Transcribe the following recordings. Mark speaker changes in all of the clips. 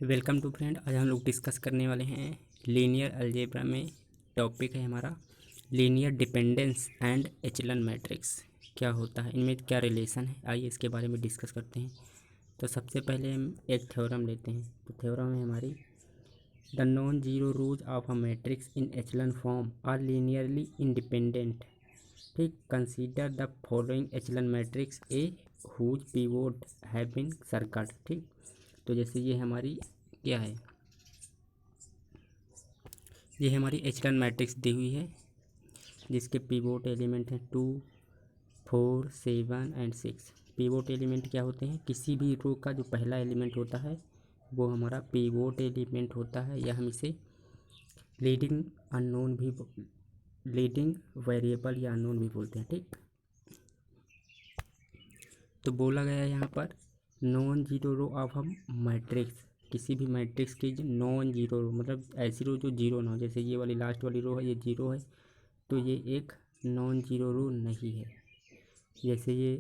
Speaker 1: Welcome to friend. आज हम लोग डिस्कस करने वाले हैं लीनियर अलजेब्रा में। टॉपिक है हमारा लीनियर डिपेंडेंस एंड एचेलन मैट्रिक्स। क्या होता है, इनमें क्या रिलेशन है, आइए इसके बारे में डिस्कस करते हैं। तो सबसे पहले हम एक थ्योरम लेते हैं। तो थ्योरम है हमारी the non zero rows of a matrix in echelon form are linearly independent. ठीक, consider the following echelon matrix A whose pivot have been circled. ठीक, तो जैसे ये हमारी क्या है, ये हमारी एचेलन मैट्रिक्स दी हुई है जिसके पिवोट एलिमेंट हैं 2, 4, 7 एंड 6। पिवोट एलिमेंट क्या होते हैं, किसी भी रो का जो पहला एलिमेंट होता है वो हमारा पिवोट एलिमेंट होता है, या हम इसे लीडिंग अननोन भी, लीडिंग वेरिएबल या अननोन भी बोलते हैं। ठीक, तो बोला गया है यहाँ पर non zero row of a matrix, किसी भी मैट्रिक्स की नॉन जीरो रो, मतलब ऐसी रो जो जीरो ना हो। जैसे ये वाली लास्ट वाली रो है, ये जीरो है, तो ये एक नॉन जीरो रो नहीं है। जैसे ये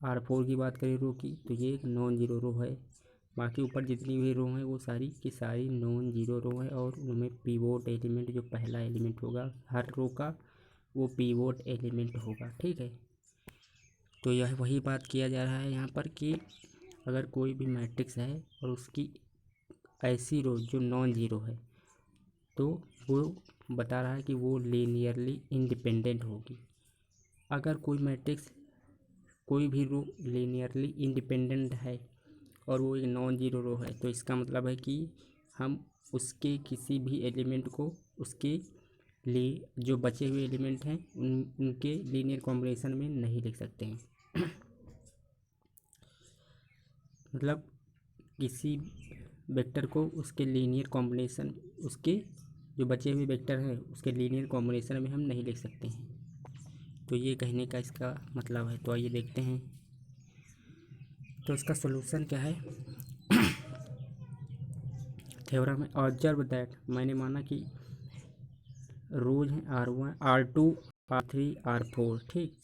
Speaker 1: R4 की बात करें रो की, तो ये एक नॉन जीरो रो है। बाकी ऊपर जितनी भी रो हैं वो सारी की सारी नॉन जीरो रो है, और उनमें पिवोट एलिमेंट जो पहला एलिमेंट होगा हर रो का वो पिवोट एलिमेंट होगा। ठीक है, तो यह वही बात किया जा रहा है यहाँ पर कि अगर कोई भी मैट्रिक्स है और उसकी ऐसी रो जो नॉन जीरो है, तो वो बता रहा है कि वो लीनियरली इंडिपेंडेंट होगी। अगर कोई मैट्रिक्स कोई भी रो लीनियरली इंडिपेंडेंट है और वो एक नॉन जीरो रो है, तो इसका मतलब है कि हम उसके किसी भी एलिमेंट को उसके लिए जो बचे हुए एलिमेंट हैं उनके लीनियर कॉम्बिनेशन में नहीं लिख सकते हैं। मतलब किसी वेक्टर को उसके लीनियर कॉम्बिनेशन, उसके जो बचे हुए वेक्टर हैं उसके लीनियर कॉम्बिनेशन में हम नहीं लिख सकते हैं। तो ये कहने का इसका मतलब है। तो आइए देखते हैं तो इसका सॉल्यूशन क्या है। थ्योरम है ऑब्जर्व दैट, मैंने माना कि रोज हैं R1, R2, R3, R4। ठीक,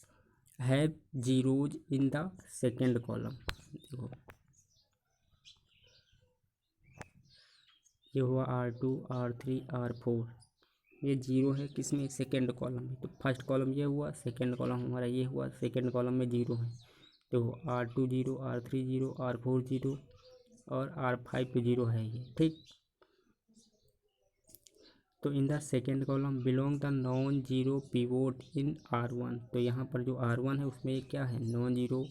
Speaker 1: have zeros in the second column. देखो ये हुआ R2, R3, R4, ये जीरो है किसमें, सेकेंड कॉलम में। तो फर्स्ट कॉलम ये हुआ, सेकेंड कॉलम हमारा ये हुआ, सेकेंड कॉलम में जीरो है। तो R2 zero, R3 zero, R4 zero और R5 पे जीरो है ये। ठीक, तो in the second column belong the non zero pivot in R1। तो यहाँ पर जो R1 है उसमें क्या है, नॉन जीरो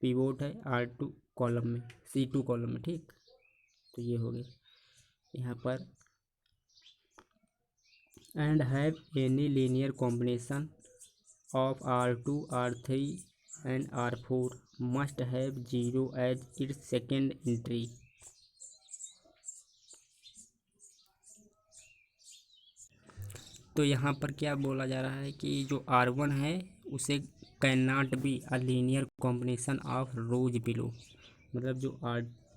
Speaker 1: पिवोट है R2 कॉलम में, C2 कॉलम में। ठीक, तो ये हो गया यहाँ पर and have any linear combination of R2, R3 and R4 must have zero as its second entry. तो यहाँ पर क्या बोला जा रहा है कि जो R1 है उसे can not be a linear combination of rose below. मतलब जो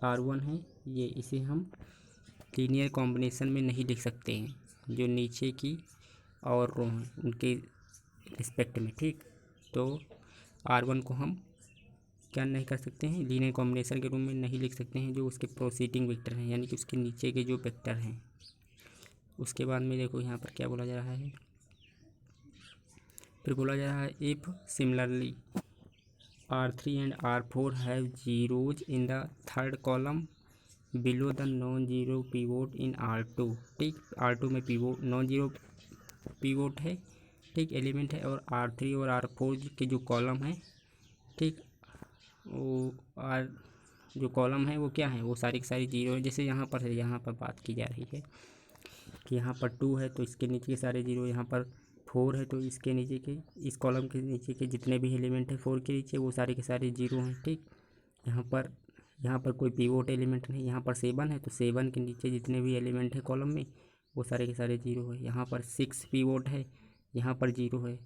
Speaker 1: R1 है ये, इसे हम लीनियर कॉम्बिनेशन में नहीं लिख सकते हैं जो नीचे की और रो हैं उनके रिस्पेक्ट में। ठीक, तो R1 को हम क्या नहीं कर सकते हैं, लीनियर कॉम्बिनेशन के रूम में नहीं लिख सकते हैं जो उसके प्रोसीडिंग वेक्टर हैं, यानी कि उसके नीचे के जो वेक्टर हैं। उसके बाद में देखो यहाँ पर क्या बोला जा रहा है, फिर बोला जा रहा है if similarly R3 and R4 have zeros in the third column below the non zero pivot in R2। ठीक, R2 में पिवोट नॉन जीरो पिवोट है, ठीक, एलिमेंट है, और R3 और R4 के जो कॉलम है, ठीक, वो जो कॉलम है वो क्या है, वो सारी की सारी जीरो है। जैसे यहाँ पर है, यहाँ पर बात की जा रही है कि यहाँ पर 2 है तो इसके नीचे के सारे जीरो, यहाँ पर 4 है तो इसके नीचे के, इस कॉलम के नीचे के जितने भी एलिमेंट है 4 के नीचे वो सारे के सारे जीरो हैं। ठीक, यहाँ पर कोई पिवोट एलिमेंट नहीं। यहाँ पर 7 है तो 7 के नीचे जितने भी एलिमेंट है कॉलम में वो सारे के सारे जीरो है। यहाँ पर 6 पिवोट है, यहाँ पर जीरो है।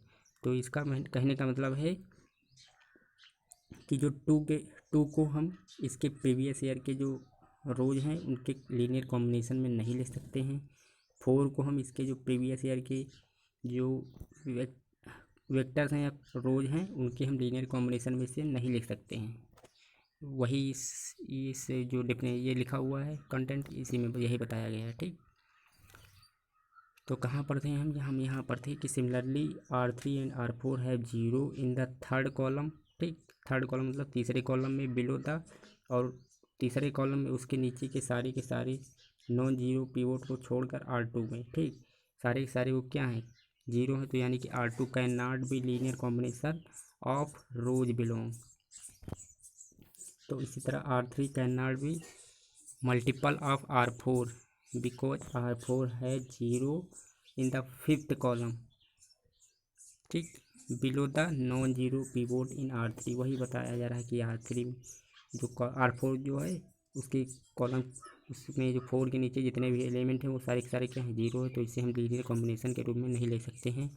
Speaker 1: तो इसका कहने का मतलब है कि जो 2 को हम इसके प्रीवियस ईयर के जो रोज हैं उनके लीनियर कॉम्बिनेशन में नहीं ले सकते हैं। 4 को हम इसके जो प्रीवियस ईयर के जो वेक्टर्स हैं या रोज हैं उनके हम लीनियर कॉम्बिनेशन में से नहीं लिख सकते हैं। वही इस जो डिफिने ये लिखा हुआ है कंटेंट, इसी में यही बताया गया है। ठीक, तो कहाँ पर थे हम यहाँ पर थे कि similarly R3 and R4 have zero in the third column. ठीक, थर्ड कॉलम मतलब तीसरे कॉलम में बिलो द, और तीसरे कॉलम में उसके नीचे के सारे नॉन जीरो पिवोट को छोड़कर R2 में। ठीक, सारे के सारे वो क्या हैं, जीरो है, तो यानी कि R2 can not be linear combination of rows belong. तो इसी तरह R3 can not be multiple of R4 because R4 है zero in the fifth column. ठीक, below the non zero pivot in R3, वही बताया जा रहा है कि R3 जो R4 जो है उसके कॉलम, उसमें जो 4 के नीचे जितने भी एलिमेंट हैं वो सारे के सारे क्या हैं, जीरो है, तो इसे हम लीनियर कॉम्बिनेशन के रूप में नहीं ले सकते हैं।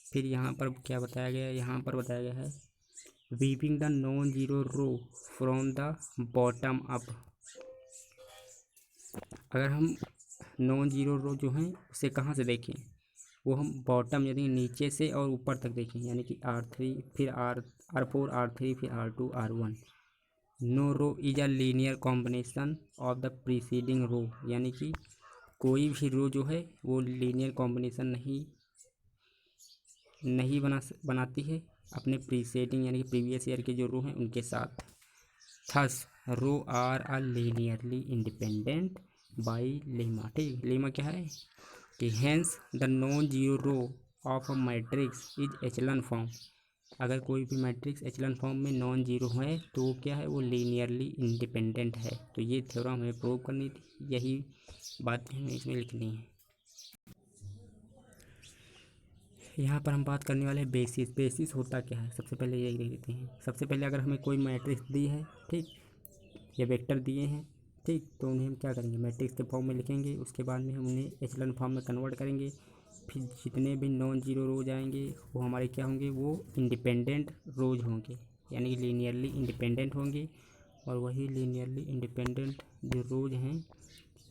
Speaker 1: फिर यहाँ पर क्या बताया गया है, यहाँ पर बताया गया है weaving the non zero row from the bottom up. अगर हम नॉन जीरो रो जो हैं उसे कहाँ से देखें, वो हम बॉटम यानी नीचे से और ऊपर तक देखें, यानी कि R3 फिर R4 R3 फिर R2 R1। No row is a linear combination of the preceding row, यानी कि कोई भी रो जो है वो लीनियर कॉम्बिनेशन नहीं बनाती है अपने प्रीसीडिंग यानी कि प्रीवियस ईयर के जो रो हैं उनके साथ। Thus row are a linearly independent by lemma. ठीक, लेमा क्या है कि hence the non zero row of a matrix is echelon form. अगर कोई भी मैट्रिक्स एचलन फॉर्म में नॉन जीरो है तो वो क्या है, वो लीनियरली इंडिपेंडेंट है। तो ये थ्योरम हमें प्रूव करनी थी, यही बातें हमें इसमें लिखनी है। यहाँ पर हम बात करने वाले हैं बेसिस। बेसिस होता क्या है, सबसे पहले यही देख लेते हैं। सबसे पहले अगर हमें कोई मैट्रिक्स दी है, ठीक, या वेक्टर दिए हैं, ठीक, तो उन्हें हम क्या करेंगे, मैट्रिक्स के फॉर्म में लिखेंगे, उसके बाद में हम उन्हें एचलन फॉर्म में कन्वर्ट करेंगे। फिर जितने भी नॉन जीरो रोज आएंगे वो हमारे क्या होंगे, वो इंडिपेंडेंट रोज होंगे, यानी कि लीनियरली इंडिपेंडेंट होंगे। और वही लीनियरली इंडिपेंडेंट जो रोज हैं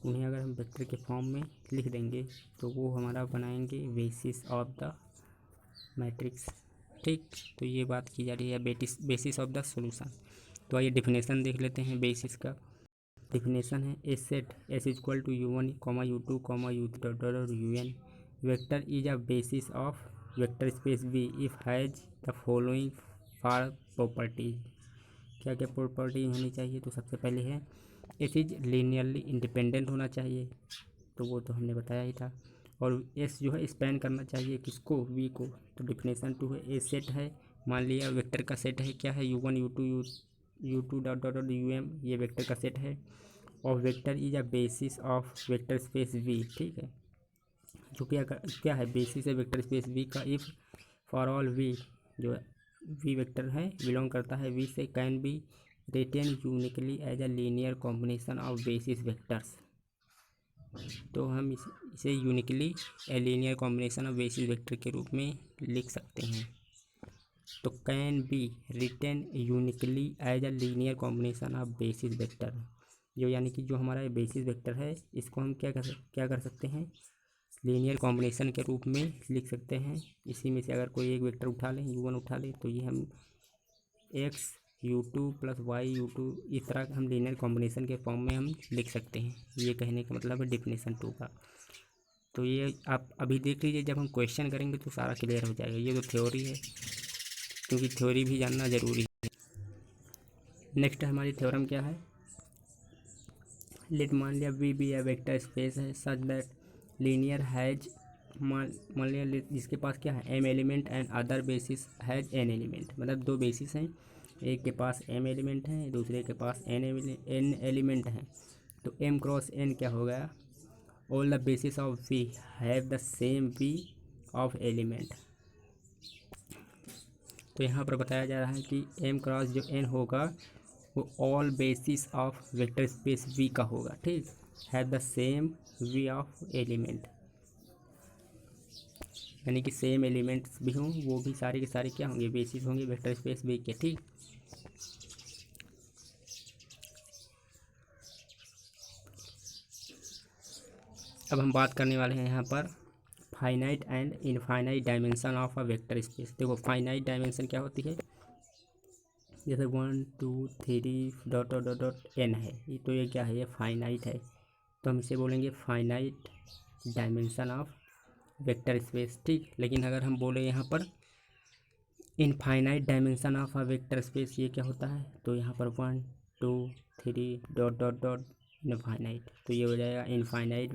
Speaker 1: उन्हें अगर हम वेक्टर के फॉर्म में लिख देंगे तो वो हमारा बनाएंगे बेसिस ऑफ द मैट्रिक्स। ठीक, तो ये बात की जा रही है बेसिस ऑफ द सॉल्यूशन। तो आइए डिफिनेशन देख लेते हैं बेसिस का। डिफिनेशन है a set S is equal to U1, U2, U3 और UN vector is a basis of vector space V if has the following four properties. क्या क्या प्रॉपर्टी होनी चाहिए, तो सबसे पहले है एस इज लीनियरली इंडिपेंडेंट होना चाहिए, तो वो तो हमने बताया ही था। और एस जो है स्पैन करना चाहिए किसको, V को। तो डिफिनेशन 2 है ए सेट है, मान लिया वेक्टर का सेट है, क्या है U1 U2 dot dot dot UM, ये वेक्टर का सेट है। और vector is a basis of vector space V। ठीक है, जो क्या है बेसिस है वेक्टर स्पेस V का इफ़ फॉर ऑल V जो V वेक्टर है बिलोंग करता है V से can be written uniquely as a linear combination of basis vectors. तो हम इसे uniquely a linear combination of basis vector के रूप में लिख सकते हैं। तो can be written uniquely as a linear combination of basis vector, जो यानी कि जो हमारा बेसिस वेक्टर है इसको हम क्या कर सकते हैं, लीनियर कॉम्बिनेशन के रूप में लिख सकते हैं। इसी में से अगर कोई एक वेक्टर उठा लें, U1 उठा लें, तो ये हम X U2 plus Y U2 इस तरह हम लीनियर कॉम्बिनेशन के फॉर्म में हम लिख सकते हैं। ये कहने का मतलब है डिफिनेशन 2 का। तो ये आप अभी देख लीजिए, जब हम क्वेश्चन करेंगे तो सारा क्लियर हो जाएगा। ये तो थ्योरी है, क्योंकि थ्योरी भी जानना ज़रूरी है। नेक्स्ट हमारी थ्योरम क्या है, लेट मान लिया V भी वेक्टर स्पेस है सच दैट लीनियर हैज, मान लिया जिसके पास क्या है M element and other basis has N element, मतलब दो बेसिस हैं, एक के पास M एलिमेंट है दूसरे के पास N एलिमेंट है। तो M क्रॉस N क्या हो गया, all the basis of V have the same V of element. तो यहाँ पर बताया जा रहा है कि M क्रॉस जो N होगा वो all basis of vector space V का होगा। ठीक, have the same V of element, यानी कि सेम एलिमेंट्स भी हों, वो भी सारे के सारे क्या होंगे, बेसिस होंगे वेक्टर स्पेस V के। ठीक, अब हम बात करने वाले हैं यहाँ पर finite and infinite dimension of a vector space. देखो फाइनाइट डायमेंशन क्या होती है, जैसे 1 2 3 dot dot dot dot n है, ये तो ये क्या है, ये फाइनाइट है, तो हम इसे बोलेंगे finite dimension of vector space. ठीक, लेकिन अगर हम बोले यहाँ पर infinite dimension of a vector space, ये क्या होता है, तो यहाँ पर 1 2 3 डॉट डॉट डॉट इनफाइनाइट, तो ये हो जाएगा infinite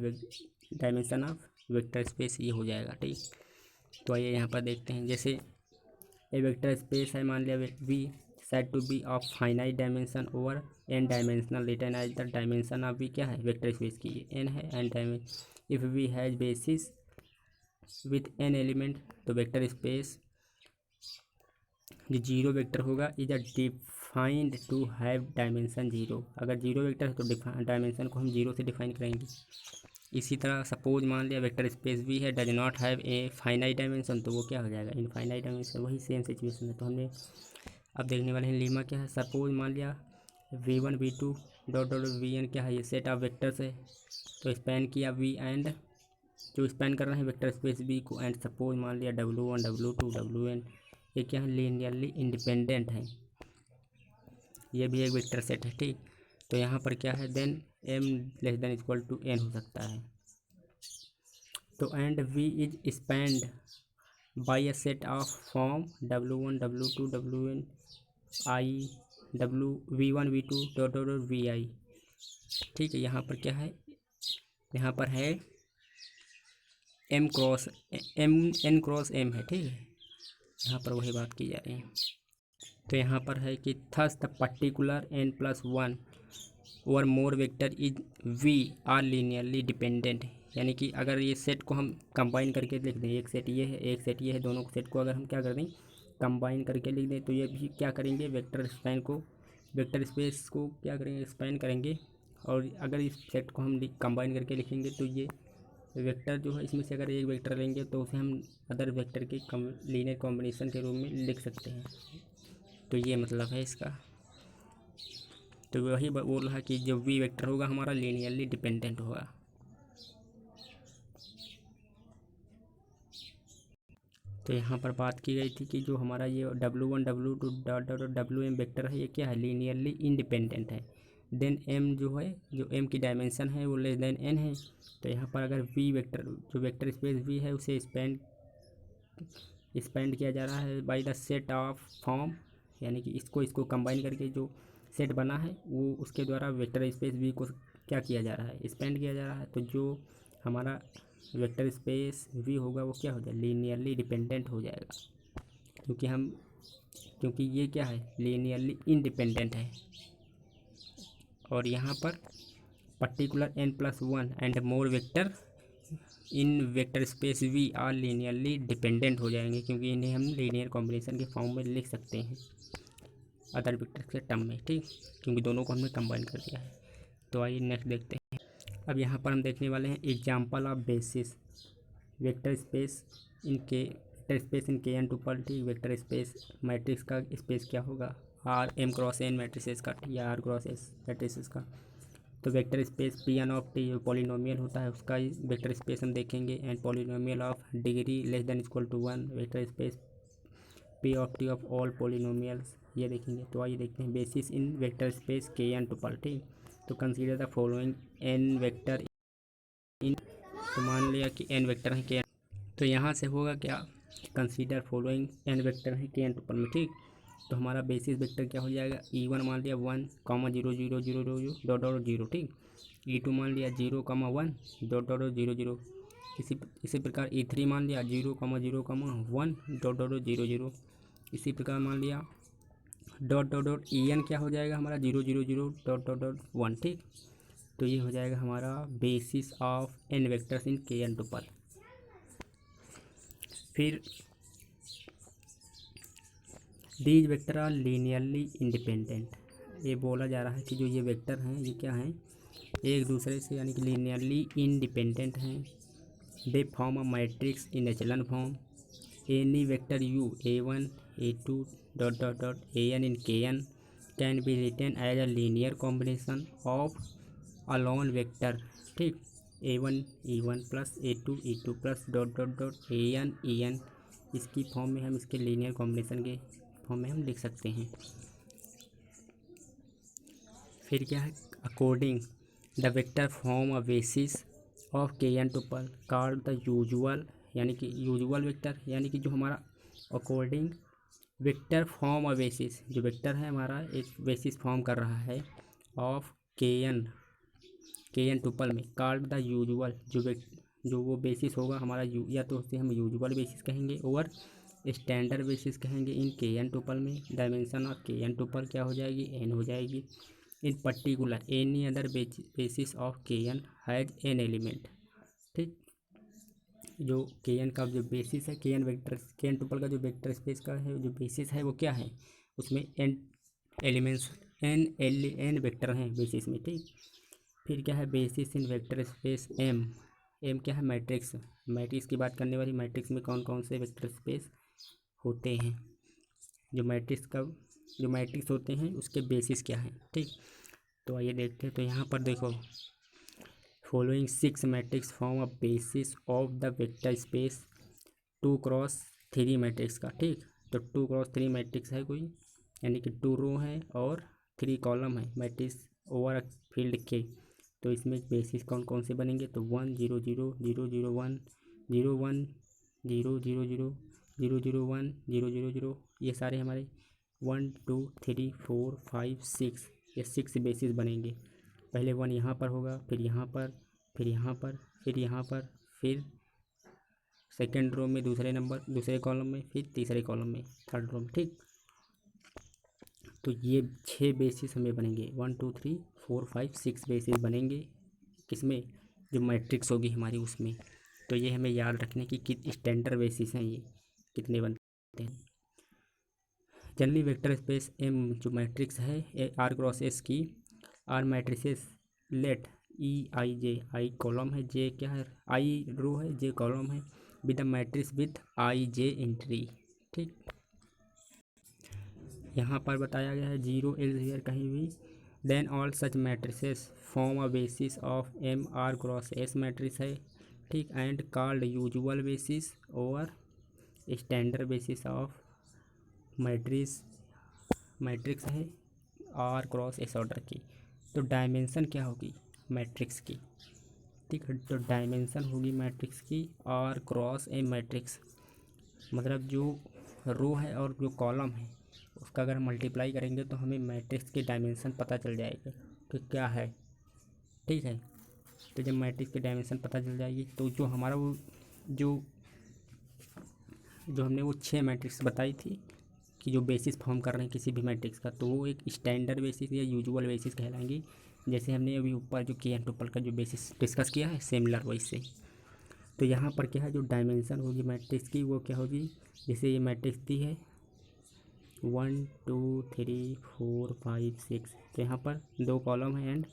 Speaker 1: dimension of vector space, ये हो जाएगा। ठीक, तो आइए यहाँ पर देखते हैं। जैसे ए वेक्टर स्पेस है, मान लिया we said to be of finite dimension over n dimensional, return as the dimension of V क्या है, वेक्टर स्पेस की n है, and dimension if V has basis with n element, तो वेक्टर स्पेस जो zero vector होगा is a defined to have dimension zero. अगर zero vector है तो डायमेंशन को हम जीरो से डिफाइन करेंगे। इसी तरह सपोज मान लिया वेक्टर स्पेस भी है, does not have a finite dimension, तो वो क्या हो जाएगा, इनफाइनाइट डायमेंशन। वही सेम सिचुएशन है, तो हमने अब देखने वाले हैं लीमा क्या है। सपोज मान लिया v1 v2 dot dot vn क्या है, ये सेट ऑफ वेक्टर्स है, तो स्पैन किया v एंड जो स्पैन कर रहे हैं वेक्टर स्पेस v को, एंड सपोज मान लिया w1 w2 wn, ये क्या है, लीनियरली इंडिपेंडेंट है, ये भी एक वेक्टर सेट है। ठीक, तो यहाँ पर क्या है, then m less than equal to n हो सकता है, तो and v is spanned by a set of form w1 w2 wn i w v1 v2 dot dot dot vi। ठीक है, यहाँ पर क्या है, यहाँ पर है m cross m n cross m है। ठीक है, यहाँ पर वही बात की जा रही है। तो यहाँ पर है कि थस द पर्टिकुलर n+1 और more vector is we are linearly dependent, यानी कि अगर ये सेट को हम कंबाइन करके लिख दें, एक सेट ये है एक सेट ये है, दोनों सेट को अगर हम क्या कर दें, कंबाइन करके लिख दें, तो ये भी क्या करेंगे, वेक्टर स्पैन को, वेक्टर स्पेस को क्या करेंगे, स्पैन करेंगे। और अगर इस सेट को हम कंबाइन करके लिखेंगे तो ये वेक्टर जो है, इसमें से अगर एक वेक्टर लेंगे तो उसे हम अदर वेक्टर के लीनियर कॉम्बिनेशन के रूप में लिख सकते हैं। तो ये मतलब है इसका। तो वही बोल रहा है कि जो वी वेक्टर होगा हमारा लीनियरली डिपेंडेंट होगा। तो यहाँ पर बात की गई थी कि जो हमारा ये w1 w2 dot dot wm vector है, ये क्या है, लीनियरली इंडिपेंडेंट है। देन m जो है, जो m की डायमेंशन है वो लेस देन n है। तो यहाँ पर अगर v वेक्टर, जो वेक्टर स्पेस v है, उसे स्पेंड किया जा रहा है by the set of form, यानी कि इसको कंबाइन करके जो सेट बना है वो उसके द्वारा वेक्टर स्पेस v को क्या किया जा रहा है, स्पेंड किया जा रहा है। तो जो हमारा वेक्टर स्पेस v होगा वो क्या हो जाएगा, लीनियरली डिपेंडेंट हो जाएगा, क्योंकि ये क्या है, लीनियरली इंडिपेंडेंट है। और यहाँ पर particular n+1 and more vector in vector space v are linearly dependent हो जाएंगे, क्योंकि इन्हें हम लीनियर कॉम्बिनेशन के फॉर्म में लिख सकते हैं अदर वेक्टर के टर्म में। ठीक, क्योंकि दोनों को हमने कंबाइन कर दिया है। तो आइए नेक्स्ट देखते हैं। अब यहाँ पर हम देखने वाले हैं example of basis vector space in K N tuple. ठीक, वेक्टर स्पेस मैट्रिक्स का स्पेस क्या होगा, R M cross N matrices का या आर क्रॉस एस मैट्रिसेस का। तो vector space P N of T जो पॉलिनोमियल होता है उसका वेक्टर स्पेस हम देखेंगे, and polynomial of degree less than equal to 1 vector space P of T of all polynomials, ये देखेंगे। तो आइए देखते हैं basis in vector space K N tuple. ठीक, तो consider the following N vector in, तो मान लिया कि एन वेक्टर है के एन, तो यहाँ से होगा क्या, कंसीडर फॉलोइंग एन वेक्टर है के एन टुपल में। ठीक, तो हमारा बेसिस वेक्टर क्या हो जाएगा, E1 मान लिया 1 0 0 0 0 डॉट डॉट 0। ठीक, E2 मान लिया 0 1 डॉट डॉट 0 0। इसी प्रकार E3 मान लिया 0 0 1 डॉट डॉट 0 0। इसी प्रकार मान लिया डॉट डॉट डॉट En क्या हो जाएगा हमारा 0 0 0 डॉट डॉट डॉट 1। ठीक, तो ये हो जाएगा हमारा basis of N vectors in K N tuple. फिर these vector are linearly independent, ये बोला जा रहा है कि जो ये वेक्टर हैं ये क्या हैं, एक दूसरे से यानी कि लीनियरली इंडिपेंडेंट हैं। They form a matrix in echelon form, any vector u a1 a2 dot dot dot an in kn can be written as a linear combination of a lone vector. ठीक, a1 e1 plus a2 e2 plus dot dot dot an en, इसकी form में हम इसके linear combination के form में हम लिख सकते हैं। फिर क्या है, according the vector form a basis of K N tuple called the usual, यानी कि यूजुअल वेक्टर, यानी कि जो हमारा according vector form a basis, जो वेक्टर है हमारा एक बेसिस फॉर्म कर रहा है ऑफ के एन टुपल में, कॉल्ड द यूजुअल, जो वो बेसिस होगा हमारा या तो उसे हम यूजुअल बेसिस कहेंगे और स्टैंडर्ड बेसिस कहेंगे इन के एन टुपल में। Dimension of K N tuple क्या हो जाएगी, एन हो जाएगी। इन particular any other basis of K N has an element. ठीक, जो के एन का जो बेसिस है, के एन वेक्टर, के एन टुपल का जो वेक्टर स्पेस का है जो बेसिस है वो क्या है, उसमें एन एलिमेंट्स, एन वेक्टर हैं बेसिस में। ठीक, फिर क्या है, basis in vector space M. M क्या है, मैट्रिक्स। मैट्रिक्स की बात करने वाली, मैट्रिक्स में कौन कौन से वेक्टर स्पेस होते हैं, जो मैट्रिक्स होते हैं उसके बेसिस क्या हैं। ठीक, तो आइए देखते हैं। तो यहाँ पर देखो, following 6 matrix form a basis of the vector space 2x3 matrix का। ठीक, तो 2x3 मैट्रिक्स है कोई, यानी कि 2 रो है और 3 कॉलम है मैट्रिक्स ओवर फील्ड के। तो इसमें बेसिस कौन कौन से बनेंगे, तो 1 0 0 0 0 1 0 1 0 0 0 0 0 1 0 0 0, ये सारे हमारे 1 2 3 4 5 6, ये 6 बेसिस बनेंगे। पहले 1 यहाँ पर होगा, फिर यहाँ पर, फिर यहाँ पर, फिर यहाँ पर, फिर सेकेंड रो में दूसरे कॉलम में, फिर तीसरे कॉलम में, थर्ड रो में। ठीक, तो ये 6 बेसिस हमें बनेंगे, 1 2 3 4 5 6 बेसिस बनेंगे। किसमें, जो मैट्रिक्स होगी हमारी उसमें। तो ये हमें याद रखने की कि स्टैंडर्ड बेसिस हैं ये कितने बनते हैं। जनरली वेक्टर स्पेस एम जो मैट्रिक्स है आर क्रॉस एस की, R matrices let E I J, I column है, जे क्या है, आई रो है, जे कॉलम है, with the matrix with I J entry. ठीक, यहाँ पर बताया गया है 0 एल्सेवियर कहीं भी, then all such matrices form a basis of M R cross S matrix है। ठीक, एंड कॉल्ड यूजुअल बेसिस और स्टैंडर्ड बेसिस ऑफ मैट्रिक्स है आर क्रॉस एस ऑर्डर की। तो डायमेंशन क्या होगी मैट्रिक्स की, ठीक है, तो डायमेंशन होगी मैट्रिक्स की आर क्रॉस ए मैट्रिक्स, मतलब जो रो है और जो कॉलम है उसका अगर हम मल्टीप्लाई करेंगे तो हमें मैट्रिक्स की डायमेंशन पता चल जाएगा कि क्या है। ठीक है, तो जब मैट्रिक्स की डायमेंशन पता चल जाएगी तो जो हमारा वो जो हमने वो 6 मैट्रिक्स बताई थी कि जो बेसिस फॉर्म कर रहे हैं किसी भी मैट्रिक्स का, तो वो एक स्टैंडर्ड बेसिस या यूजुअल बेसिस कहलाएंगी। जैसे हमने अभी ऊपर जो के एन टुपल का जो बेसिस डिस्कस किया है सिमिलर वैसे। तो यहाँ पर क्या है, जो डायमेंशन होगी मैट्रिक्स की वो क्या होगी, जैसे ये मैट्रिक्स दी है 1 2 3 4 5 6, तो यहाँ पर 2 कॉलम है एंड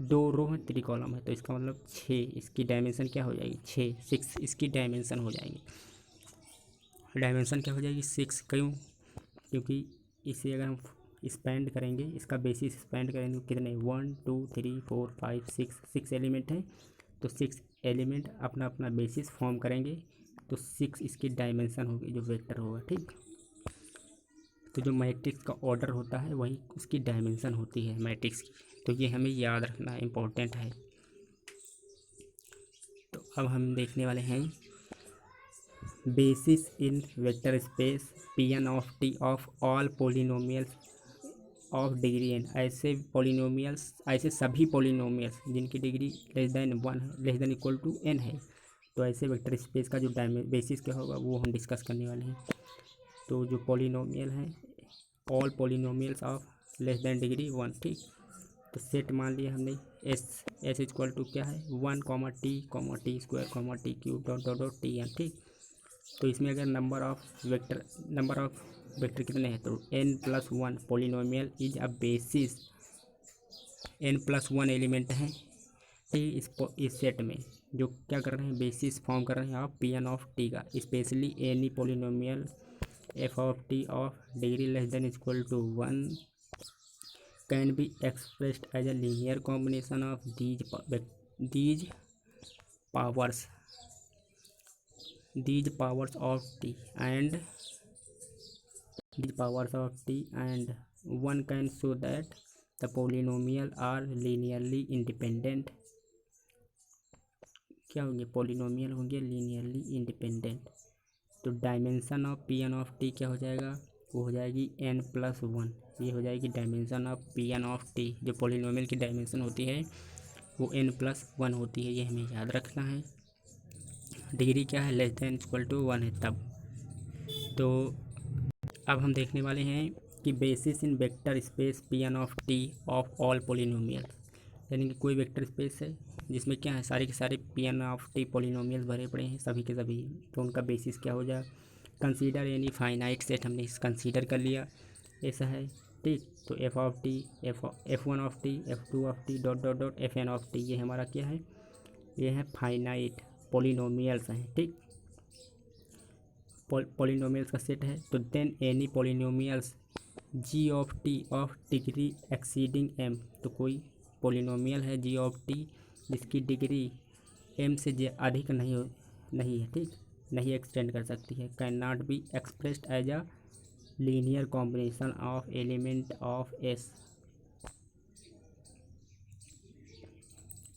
Speaker 1: 2 रो है 3 कॉलम है, तो इसका मतलब 6 इसकी डायमेंशन क्या हो जाएगी, 6 इसकी डायमेंशन हो जाएगी। डायमेंशन क्या हो जाएगी 6, क्यों, क्योंकि इसे अगर हम स्पेंड करेंगे, इसका बेसिस स्पेंड करेंगे कितने 1 2 3 4 5 6 एलिमेंट हैं, तो 6 एलिमेंट अपना अपना बेसिस फॉर्म करेंगे, तो 6 इसकी डायमेंशन होगी जो वेक्टर होगा। ठीक, तो जो मैट्रिक्स का ऑर्डर होता है वही उसकी डायमेंशन होती है मैट्रिक्स की, तो ये हमें याद रखना इम्पोर्टेंट है। तो अब हम देखने वाले हैं basis in vector space P N of T of all polynomials of degree N, ऐसे सभी पोलिनोमियल्स जिनकी डिग्री लेस देन 1 है, less than equal to N है। तो ऐसे वेक्टर स्पेस का जो बेसिस क्या होगा वो हम डिस्कस करने वाले हैं। तो जो पोलिनोमियल हैं, all polynomials of less than degree 1। ठीक, तो सेट मान लिया हमने एस इक्वल टू क्या है 1 T square T cube dot dot dot T N. ठीक, तो इसमें अगर नंबर ऑफ वेक्टर कितने हैं, तो n+1 polynomial is a basis, n+1 element हैं। ठीक, इस सेट में जो क्या कर रहे हैं, बेसिस फॉर्म कर रहे हैं आप पी एन ऑफ टी का, specially any polynomial F of T of degree less than equal to 1 can be expressed as a linear combination of these powers these powers of t and one can show that the polynomial are linearly independent, क्या होंगे, polynomial होंगे linearly independent. तो dimension of P N of T क्या हो जाएगा, वो हो जाएगी n+1। ये हो जाएगी dimension of P N of T. जो पोलिनोमियल की डायमेंशन होती है वो n+1 होती है, ये हमें याद रखना है। डिग्री क्या है, << 1 है तब। तो अब हम देखने वाले हैं कि basis in vector space P N of T of all polynomial, यानी कि कोई वेक्टर स्पेस है जिसमें क्या है, सारे के सारे P N of T polynomial भरे पड़े हैं सभी के सभी, तो उनका बेसिस क्या हो जाए, कंसीडर एनी फाइनाइट सेट। हमने इस कंसीडर कर लिया, ऐसा है ठीक। तो F of T, F1 of T, F2 of T dot dot dot Fn of T, ये हमारा क्या है, ये है फाइनाइट पोलिनोमियल्स हैं ठीक, पोलिनोमियल्स का सेट है। तो then any polynomials G of T of degree exceeding m, तो कोई पोलिनोमियल है जी ऑफ टी जिसकी डिग्री m से अधिक नहीं है ठीक, नहीं एक्सटेंड कर सकती है, can not be expressed as a linear combination of element of S,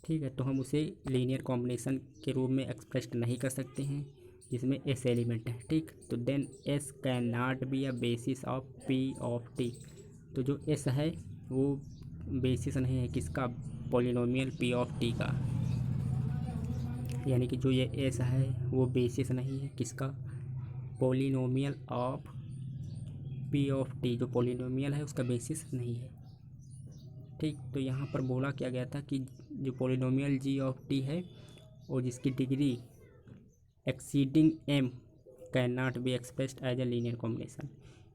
Speaker 1: ठीक है। तो हम उसे लीनियर कॉम्बिनेशन के रूप में एक्सप्रेस नहीं कर सकते हैं जिसमें S एलिमेंट है ठीक। तो then S can not be a basis of P of T, तो जो S है वो बेसिस नहीं है किसका, पोलिनोमियल P ऑफ T का, यानी कि जो ये S है वो बेसिस नहीं है किसका, polynomial of P of T, जो पोलिनोमियल है उसका बेसिस नहीं है ठीक। तो यहाँ पर बोला क्या गया था कि जो पोलिनोमियल जी ऑफ टी है और जिसकी degree exceeding m can not be expressed as a linear combination,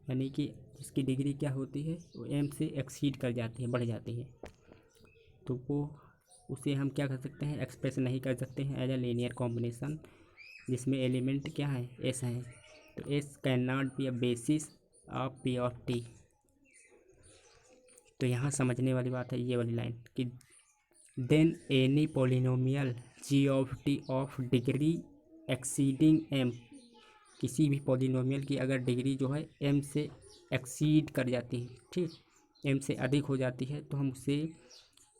Speaker 1: यानी कि जिसकी डिग्री क्या होती है वो m से एक्सीड कर जाती है, बढ़ जाती है, तो वो उसे हम क्या कर सकते हैं, एक्सप्रेस नहीं कर सकते हैं एज अ लीनियर कॉम्बिनेशन जिसमें एलिमेंट क्या है, s है। तो s can not be a basis of p of t। तो यहाँ समझने वाली बात है ये वाली लाइन कि then any polynomial G of T of degree exceeding m, किसी भी पोलिनोमियल की अगर डिग्री जो है m से एक्सीड कर जाती है ठीक, m से अधिक हो जाती है, तो हम उसे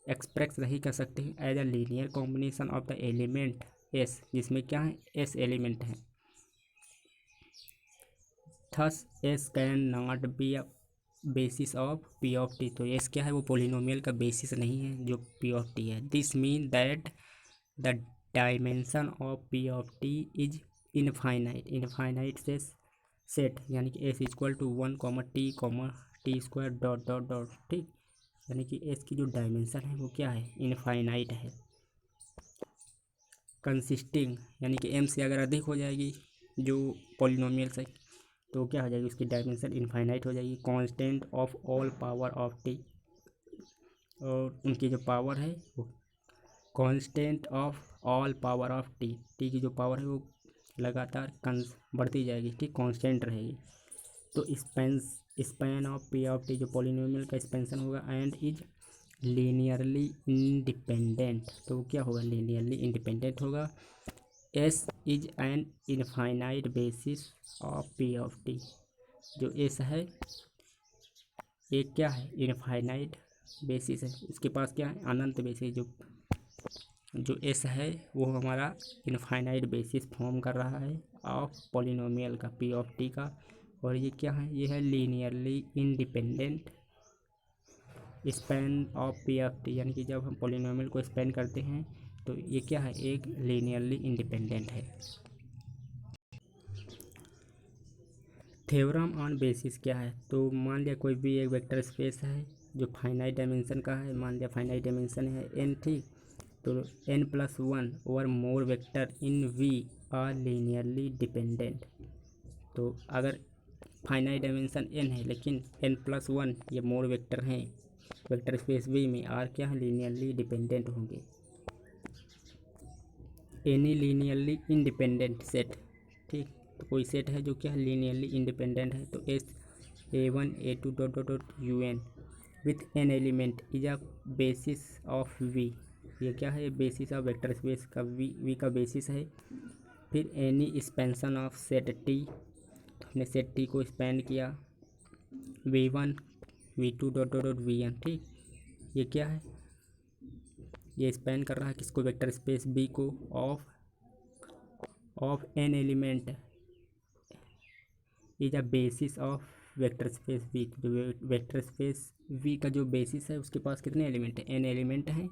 Speaker 1: एक्सप्रेस नहीं कर सकते हैं as a linear combination of the element s, जिसमें क्या है, s एलिमेंट है। Thus s can not be a basis of P of T, तो S क्या है, वो पोलिनोमियल का बेसिस नहीं है जो P ऑफ टी है। This mean that the dimension of P of T is infinite set, यानी कि S equal to 1 T square dot dot dot ठीक, यानी कि S की जो डायमेंशन है वो क्या है, इनफाइनाइट है। कंसिस्टिंग, यानी कि m से अगर अधिक हो जाएगी जो पोलिनोमियल से, तो क्या हो जाएगी, उसकी डायमेंशन इनफाइनाइट हो जाएगी। Constant of all power of T, और उनकी जो पावर है वो constant of all power of T, T की जो पावर है वो लगातार बढ़ती जाएगी ठीक, कांस्टेंट रहेगी। तो span of P of T, जो पोलिनोमियल का स्पेंसन होगा, एंड इज लीनियरली इंडिपेंडेंट, तो क्या होगा, लीनियरली इंडिपेंडेंट होगा। S is an infinite basis of P of T, जो S है ये क्या है, इनफाइनाइट बेसिस है, इसके पास क्या है, अनंत बेसिस। जो S है वो हमारा इनफाइनाइट बेसिस फॉर्म कर रहा है ऑफ पोलिनोमियल का P ऑफ टी का, और ये क्या है, ये है linearly independent span of P of T, यानी कि जब हम पोलिनोमियल को स्पैन करते हैं तो ये क्या है, एक लीनियरली इंडिपेंडेंट है। थ्योरम ऑन बेसिस क्या है, तो मान लिया कोई भी एक वेक्टर स्पेस है जो फाइनाइट डायमेंशन का है, मान लिया फाइनाइट डायमेंशन है n ठीक, तो n+1 और more vector in V are linearly dependent. तो अगर फाइनाइट डायमेंशन n है लेकिन n+1 ये मोर वेक्टर हैं वेक्टर स्पेस V में, R क्या है, लीनियरली डिपेंडेंट होंगे। एनी लीनियरली इंडिपेंडेंट सेट ठीक, तो कोई सेट है जो क्या है, लीनियरली इंडिपेंडेंट है, तो S A1 A2 dot dot dot UN with an element is a basis of V, ये क्या है, बेसिस ऑफ वेक्टर स्पेस का V का बेसिस है। फिर any expansion of set T, तो हमने सेट T को एक्सपेंड किया V1 V2 dot dot dot VN ठीक, ये क्या है, ये स्पैन कर रहा है किसको, वेक्टर स्पेस बी को, of N element is a basis of vector space V. जो वेक्टर स्पेस वी का जो बेसिस है उसके पास कितने एलिमेंट हैं, एन एलिमेंट हैं,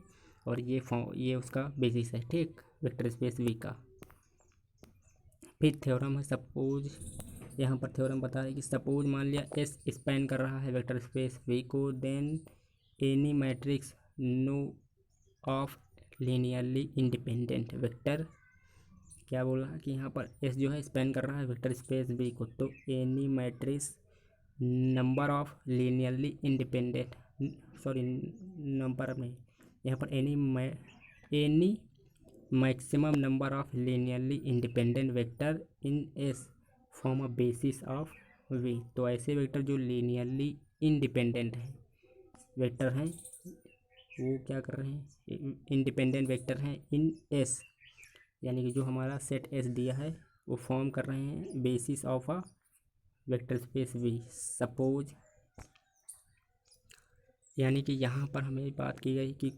Speaker 1: और ये उसका बेसिस है, ठीक, वेक्टर स्पेस वी का। फिर थ्योरम है सपोज, यहाँ पर थ्योरम बता है कि सपोज मान लिया एस स्पैन कर रहा है वेक्टर स्पेस वी को, then any matrix no of linearly independent vector, क्या बोल रहा है कि यहाँ पर एस जो है स्पैन कर रहा है वेक्टर स्पेस वी को, तो any matrix number of linearly independent, sorry number में यहाँ पर any maximum number of linearly independent vector in S form a basis of V. तो ऐसे वेक्टर जो लीनियरली इंडिपेंडेंट है वेक्टर हैं वो क्या कर रहे हैं, इंडिपेंडेंट वेक्टर हैं इन एस, यानी कि जो हमारा सेट एस दिया है वो फॉर्म कर रहे हैं basis of a vector space V. Suppose यानी कि यहाँ पर हमें बात की गई कि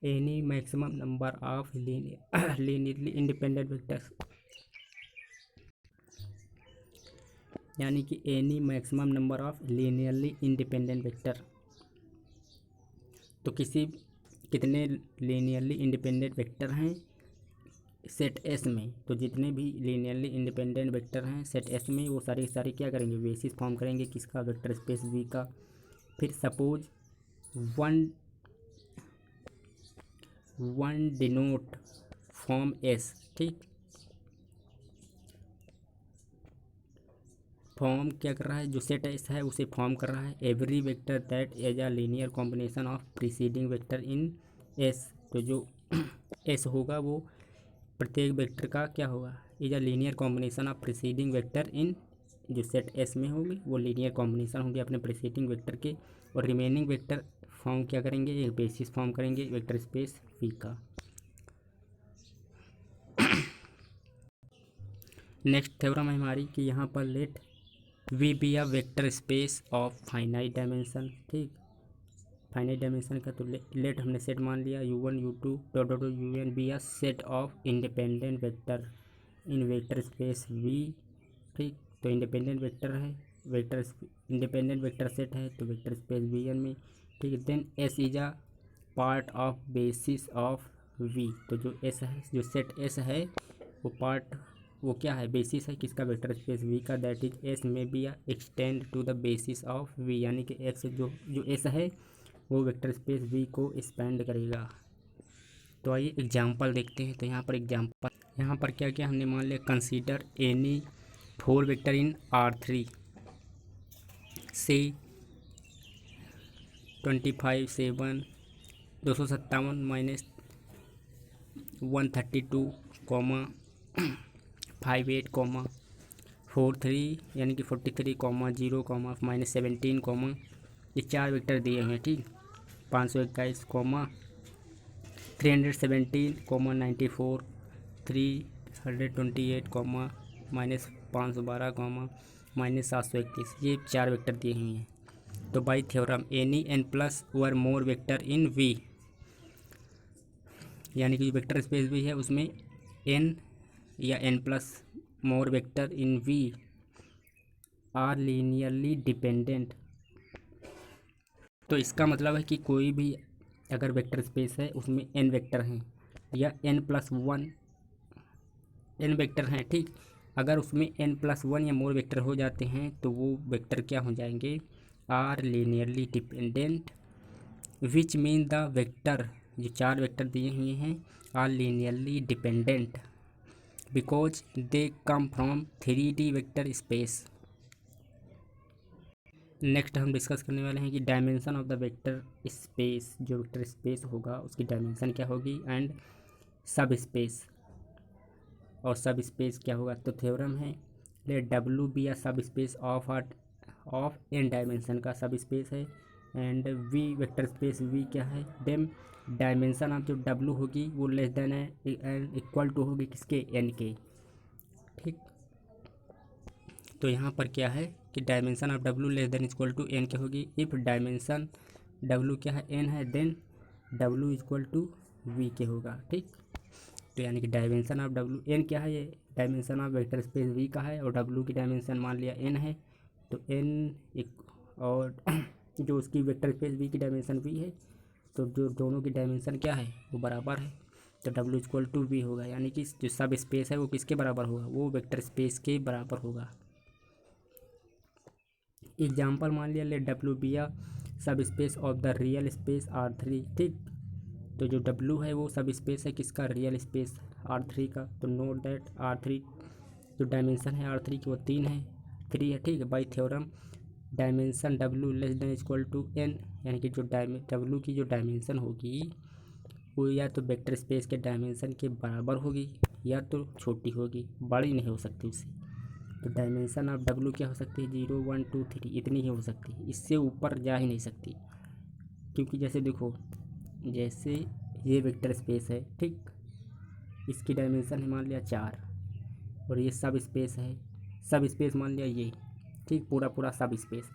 Speaker 1: any maximum number of linearly independent vectors, यानी कि any maximum number of linearly independent vector, तो कितने लीनियरली इंडिपेंडेंट वेक्टर हैं सेट एस में, तो जितने भी लीनियरली इंडिपेंडेंट वेक्टर हैं सेट एस में वो सारे क्या करेंगे, बेसिस फॉर्म करेंगे किसका, वेक्टर स्पेस वी का। फिर suppose one denote form S, ठीक, फॉर्म क्या कर रहा है, जो सेट एस है उसे फॉर्म कर रहा है every vector that as a linear combination of preceding vector in S. तो जो एस होगा वो प्रत्येक वेक्टर का क्या होगा, is a linear combination of preceding vector in, जो सेट एस में होगी वो लीनियर कॉम्बिनेशन होंगे अपने प्रीसीडिंग वेक्टर के, और रिमेनिंग वेक्टर फॉर्म क्या करेंगे, एक बेसिस फॉर्म करेंगे वेक्टर स्पेस वी का। नेक्स्ट थ्योरम है हमारी कि यहाँ पर let V be a vector space of finite dimension, ठीक, फाइनाइट डायमेंशन का तो लेट हमने सेट मान लिया u1 u2 dot dot un be a set of independent vector in vector space V, ठीक, तो इंडिपेंडेंट वेक्टर है, वेक्टर इंडिपेंडेंट वेक्टर सेट है तो वेक्टर स्पेस वी एन में, ठीक है। Then S is a part of basis of V, तो जो एस है, जो सेट एस है वो क्या है, बेसिस है किसका, वेक्टर स्पेस वी का, दैट इज एस में be extend to the basis of V, यानी कि एक्स जो एस है वो वेक्टर स्पेस वी को एक्सपेंड करेगा। तो आइए एग्जांपल देखते हैं। तो यहाँ पर एग्जांपल, यहाँ पर क्या क्या हमने मान लिया, consider any 4 vector in R3 से 25 7 257 माइनस 132 कॉमा 58 कॉमा 43 यानी कि 43 कॉमा 0 कॉमा माइनस 17 कॉमा, ये 4 वेक्टर दिए हुए हैं, ठीक, 521 comma 317 comma 94 328 comma minus 512 comma minus 731, ये 4 वेक्टर दिए हुए हैं। तो by theorem any n plus or more vector in V, यानी कि जो वेक्टर स्पेस वी है उसमें एन या n plus more vector in V are linearly dependent. तो इसका मतलब है कि कोई भी अगर वेक्टर स्पेस है उसमें एन वेक्टर हैं या n plus one n vector हैं, ठीक, अगर उसमें एन प्लस वन या मोर वेक्टर हो जाते हैं तो वो वेक्टर क्या हो जाएंगे, are linearly dependent, which mean the vector, जो 4 वेक्टर दिए हुए हैं are linearly dependent because they come from 3D vector space. Next हम डिस्कस करने वाले हैं कि dimension of the vector space, जो वेक्टर स्पेस होगा उसकी डायमेंशन क्या होगी, एंड सब स्पेस, और सब स्पेस क्या होगा। तो थ्योरम है late W be a subspace of N dimension का सब subspace, and V vector space V क्या है, देम डायमेंशन ऑफ जो डब्ल्यू होगी वो less than and equal to होगी किसके, एन के, ठीक। तो यहाँ पर क्या है कि dimension of W less than equal to n क्या होगी, इफ़ डायमेंशन डब्लू क्या है, एन है, then W equal to V के होगा, ठीक। तो यानी कि डायमेंशन ऑफ डब्लू, एन क्या है, ये dimension of vector space V का है, और डब्लू की डायमेंशन मान लिया एन है, तो एन एक, और जो उसकी वेक्टर स्पेस वी की डायमेंशन वी है, तो जो दोनों की डायमेंशन क्या है वो बराबर है, तो डब्लू इक्वल टू वी होगा। यानी कि जो सब स्पेस है वो किसके बराबर होगा, वो वेक्टर स्पेस के बराबर होगा। एग्जाम्पल मान लिया, late W be a subspace of the real space R three, ठीक। तो जो डब्लू है वो सब स्पेस है किसका, रियल स्पेस आर थ्री का। तो नोट दैट आर थ्री जो डायमेंशन है आर थ्री की वो 3 है, 3 है, ठीक है। By theorem dimension W less than equal to n, यानी कि जो डब्लू की जो डायमेंशन होगी वो या तो वेक्टर स्पेस के डायमेंशन के बराबर होगी या तो छोटी होगी, बड़ी नहीं हो सकती उससे। तो डायमेंशन ऑफ डब्लू क्या हो सकती है, 0 1 2 3 इतनी ही हो सकती है, इससे ऊपर जा ही नहीं सकती। क्योंकि जैसे देखो, जैसे ये वेक्टर स्पेस है, ठीक, इसकी डायमेंशन है मान लिया 4, और ये सब स्पेस है, सब स्पेस मान लिया ये, ठीक, पूरा पूरा सब स्पेस।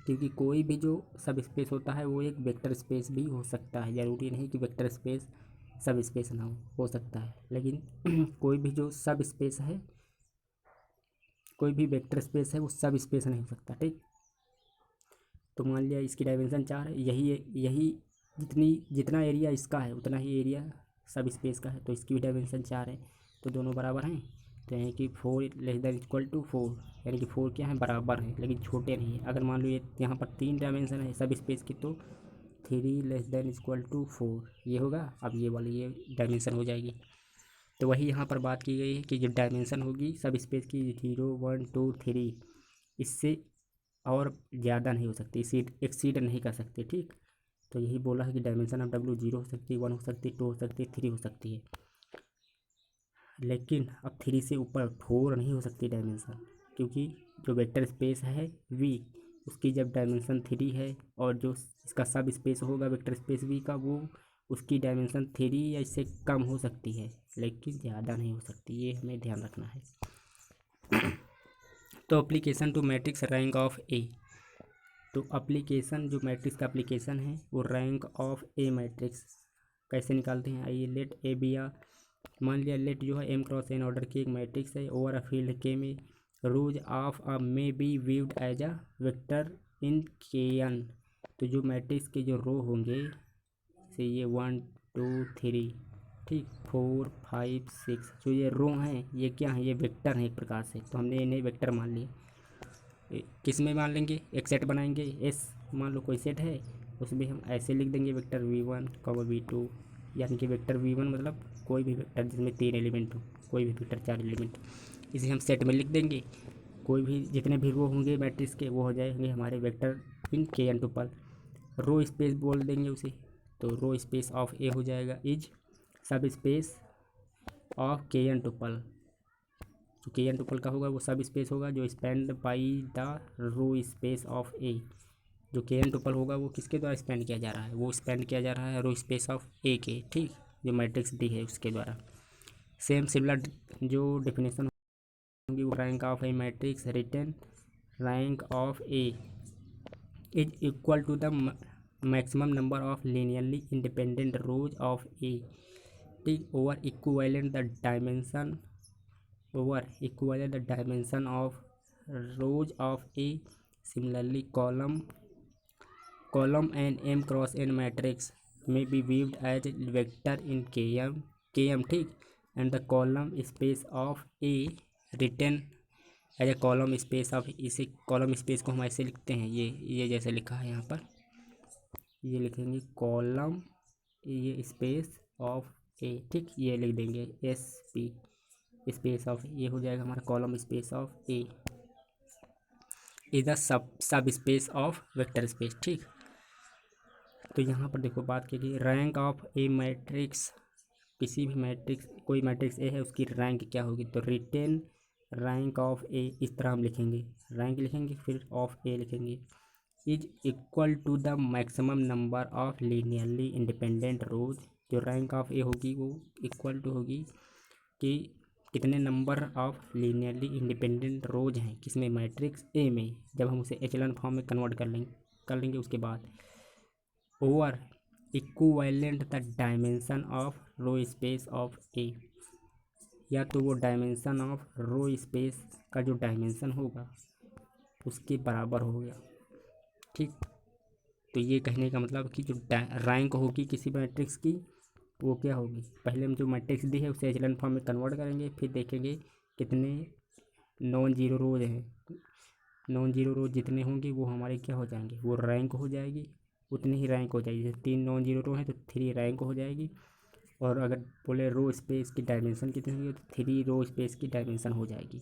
Speaker 1: क्योंकि कोई भी जो सब स्पेस होता है वो एक वेक्टर स्पेस भी हो सकता है, ज़रूरी नहीं कि वेक्टर स्पेस सब स्पेस ना हो सकता है, लेकिन कोई भी जो सब स्पेस है, कोई भी वेक्टर स्पेस है वो सब स्पेस नहीं हो सकता, ठीक। तो मान लिया इसकी डायमेंशन 4 है, यही जितना एरिया इसका है उतना ही एरिया सब स्पेस का है, तो इसकी भी डायमेंशन 4 है, तो दोनों बराबर हैं। तो यानी कि 4 लेस देन इक्वल टू 4, यानी कि 4 क्या है, बराबर है लेकिन छोटे नहीं है। अगर मान लो ये यहाँ पर 3 डायमेंशन है सब स्पेस की, तो 3 लेस देन इक्वल टू 4 ये होगा। अब ये वाली ये डायमेंशन हो जाएगी। तो वही यहाँ पर बात की गई है कि जो डायमेंशन होगी सब स्पेस की 0 1 2 3, इससे और ज़्यादा नहीं हो सकती, एक्सीड नहीं कर सकती, ठीक। तो यही बोला है कि डायमेंशन ऑफ डब्लू 0 हो सकती है, 1 हो सकती है, 2 हो सकती है, 3 हो सकती है, लेकिन अब 3 से ऊपर 4 नहीं हो सकती डायमेंशन। क्योंकि जो वेक्टर स्पेस है वी, उसकी जब डायमेंशन 3 है, और जो इसका सब स्पेस होगा वेक्टर स्पेस वी का, वो उसकी डायमेंशन 3 या इससे कम हो सकती है, लेकिन ज़्यादा नहीं हो सकती, ये हमें ध्यान रखना है। तो application to matrix rank of A, तो अप्लीकेशन जो मैट्रिक्स का अप्लीकेशन है वो रैंक ऑफ ए मैट्रिक्स कैसे निकालते हैं, आइए। लेट ए बी आ, मान लिया लेट जो है एम क्रॉस एन ऑर्डर की एक मैट्रिक्स है ओवर अ फील्ड के में rows of a may be viewed as a vector in K N. तो जो मैट्रिक्स के जो रो होंगे से ये 1 2 3, ठीक, 4 5 6, जो ये रो हैं ये क्या है, ये वेक्टर हैं एक प्रकार से, तो हमने इन्हें वेक्टर मान लिया। किस में मान लेंगे, एक सेट बनाएंगे, एस मान लो कोई सेट है, उसमें हम ऐसे लिख देंगे वेक्टर v1 v2, यानी कि वेक्टर v1 मतलब कोई भी वेक्टर जिसमें 3 एलिमेंट हो, कोई भी वेक्टर 4 एलिमेंट, इसे हम सेट में लिख देंगे। कोई भी जितने भी रो होंगे मैट्रिक्स के वो हो जाएंगे हमारे vector in K N tuple. Row space बोल देंगे उसे, तो रो स्पेस ऑफ ए हो जाएगा इज सब space of K N tuple. जो के एन टुपल का होगा वो सब स्पेस होगा जो spanned by the row space of A. जो के एन टुपल होगा वो किसके द्वारा स्पेंड किया जा रहा है, वो स्पेंड किया जा रहा है रो स्पेस ऑफ ए के, ठीक, जो मैट्रिक्स डी है उसके द्वारा। सेम सिमिलर जो डेफिनेशन होगी वो rank of a matrix written rank of A is equal to the maximum number of linearly independent rows of A, ठीक, or equivalent the dimension the dimension of rows of A. Similarly, column and m cross n matrix may be viewed as vector in km, ठीक, and the column space of A written as a column space of, इसे column space को हम ऐसे लिखते हैं, ये जैसे लिखा है यहाँ पर, ये लिखेंगे column ये स्पेस ऑफ ए, ठीक, ये लिख देंगे एस पी स्पेस ऑफ, ये हो जाएगा हमारा column space of A is the subspace of vector space, ठीक। तो यहाँ पर देखो बात की गई रैंक ऑफ ए मैट्रिक्स, किसी भी मैट्रिक्स, कोई मैट्रिक्स ए है उसकी रैंक क्या होगी, तो रिटेन रैंक ऑफ ए, इस तरह हम लिखेंगे, रैंक लिखेंगे फिर ऑफ ए लिखेंगे, is equal to the maximum number of linearly independent rows. जो रैंक ऑफ ए होगी वो इक्वल टू होगी कि कितने number of linearly independent rows हैं किसमें, मैट्रिक्स ए में, जब हम उसे एचेलॉन फॉर्म में कन्वर्ट कर लेंगे उसके बाद or equivalent the dimension of row space of A, या तो वो डायमेंशन ऑफ रो स्पेस का जो डायमेंशन होगा उसके बराबर हो गया। ठीक, तो ये कहने का मतलब कि जो रैंक होगी किसी मैट्रिक्स की वो क्या होगी, पहले हम जो मैट्रिक्स दी है उसे एचेलॉन फॉर्म में कन्वर्ट करेंगे, फिर देखेंगे कितने नॉन जीरो रोज हैं, नॉन जीरो रोज जितने होंगे वो हमारे क्या हो जाएंगे, वो रैंक हो जाएगी, उतनी ही रैंक हो जाएगी। जैसे 3 नॉन जीरो रो हैं तो 3 रैंक हो जाएगी। और अगर बोले रो स्पेस की डायमेंशन कितनी होगी तो 3 रो स्पेस की डायमेंशन हो जाएगी।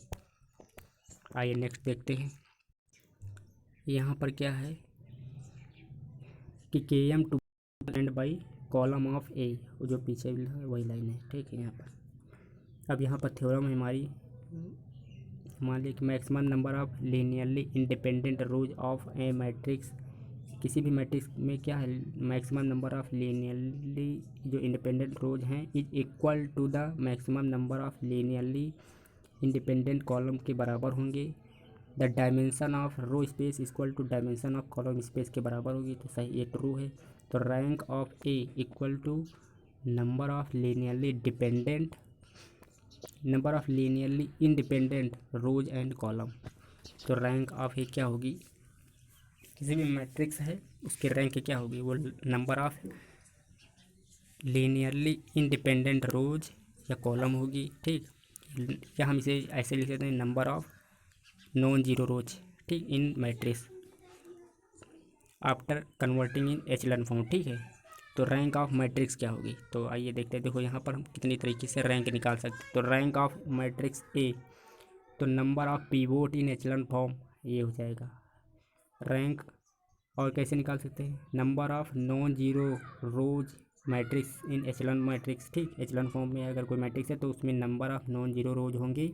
Speaker 1: आइए नेक्स्ट देखते हैं। यहाँ पर क्या है कि KM to and by column of A, जो पीछे वही लाइन है। ठीक है, यहाँ पर अब यहाँ पर थ्योरम है हमारी, मान लीजिए कि maximum number of linearly independent rows of a matrix, किसी भी मैट्रिक्स में क्या है मैक्सिमम नंबर ऑफ लीनियरली जो इंडिपेंडेंट रोज हैं is equal to the maximum number of linearly independent column के बराबर होंगे। The dimension of row space equal to dimension of column space के बराबर होगी, तो सही ये ट्रू है। तो rank of A equal to number of linearly dependent number of linearly independent rows and column. तो रैंक ऑफ ए क्या होगी, किसी भी मैट्रिक्स है उसके रैंक क्या होगी, वो नंबर ऑफ लीनियरली इंडिपेंडेंट रोज या कॉलम होगी। ठीक, या हम इसे ऐसे लिख देते हैं नंबर ऑफ नॉन जीरो रोज, ठीक, इन मैट्रिक्स आफ्टर कन्वर्टिंग इन एचेलॉन फॉर्म। ठीक है, तो रैंक ऑफ मैट्रिक्स क्या होगी, तो आइए देखते हैं। देखो यहाँ पर हम कितनी तरीके से रैंक निकाल सकते हैं। तो रैंक ऑफ मैट्रिक्स ए, तो number of pivot in echelon form ये हो जाएगा रैंक। और कैसे निकाल सकते हैं, number of non zero rows matrix in echelon matrix. ठीक, एचेलॉन फॉर्म में अगर कोई मैट्रिक्स है तो उसमें नंबर ऑफ नॉन जीरो रोज होंगे,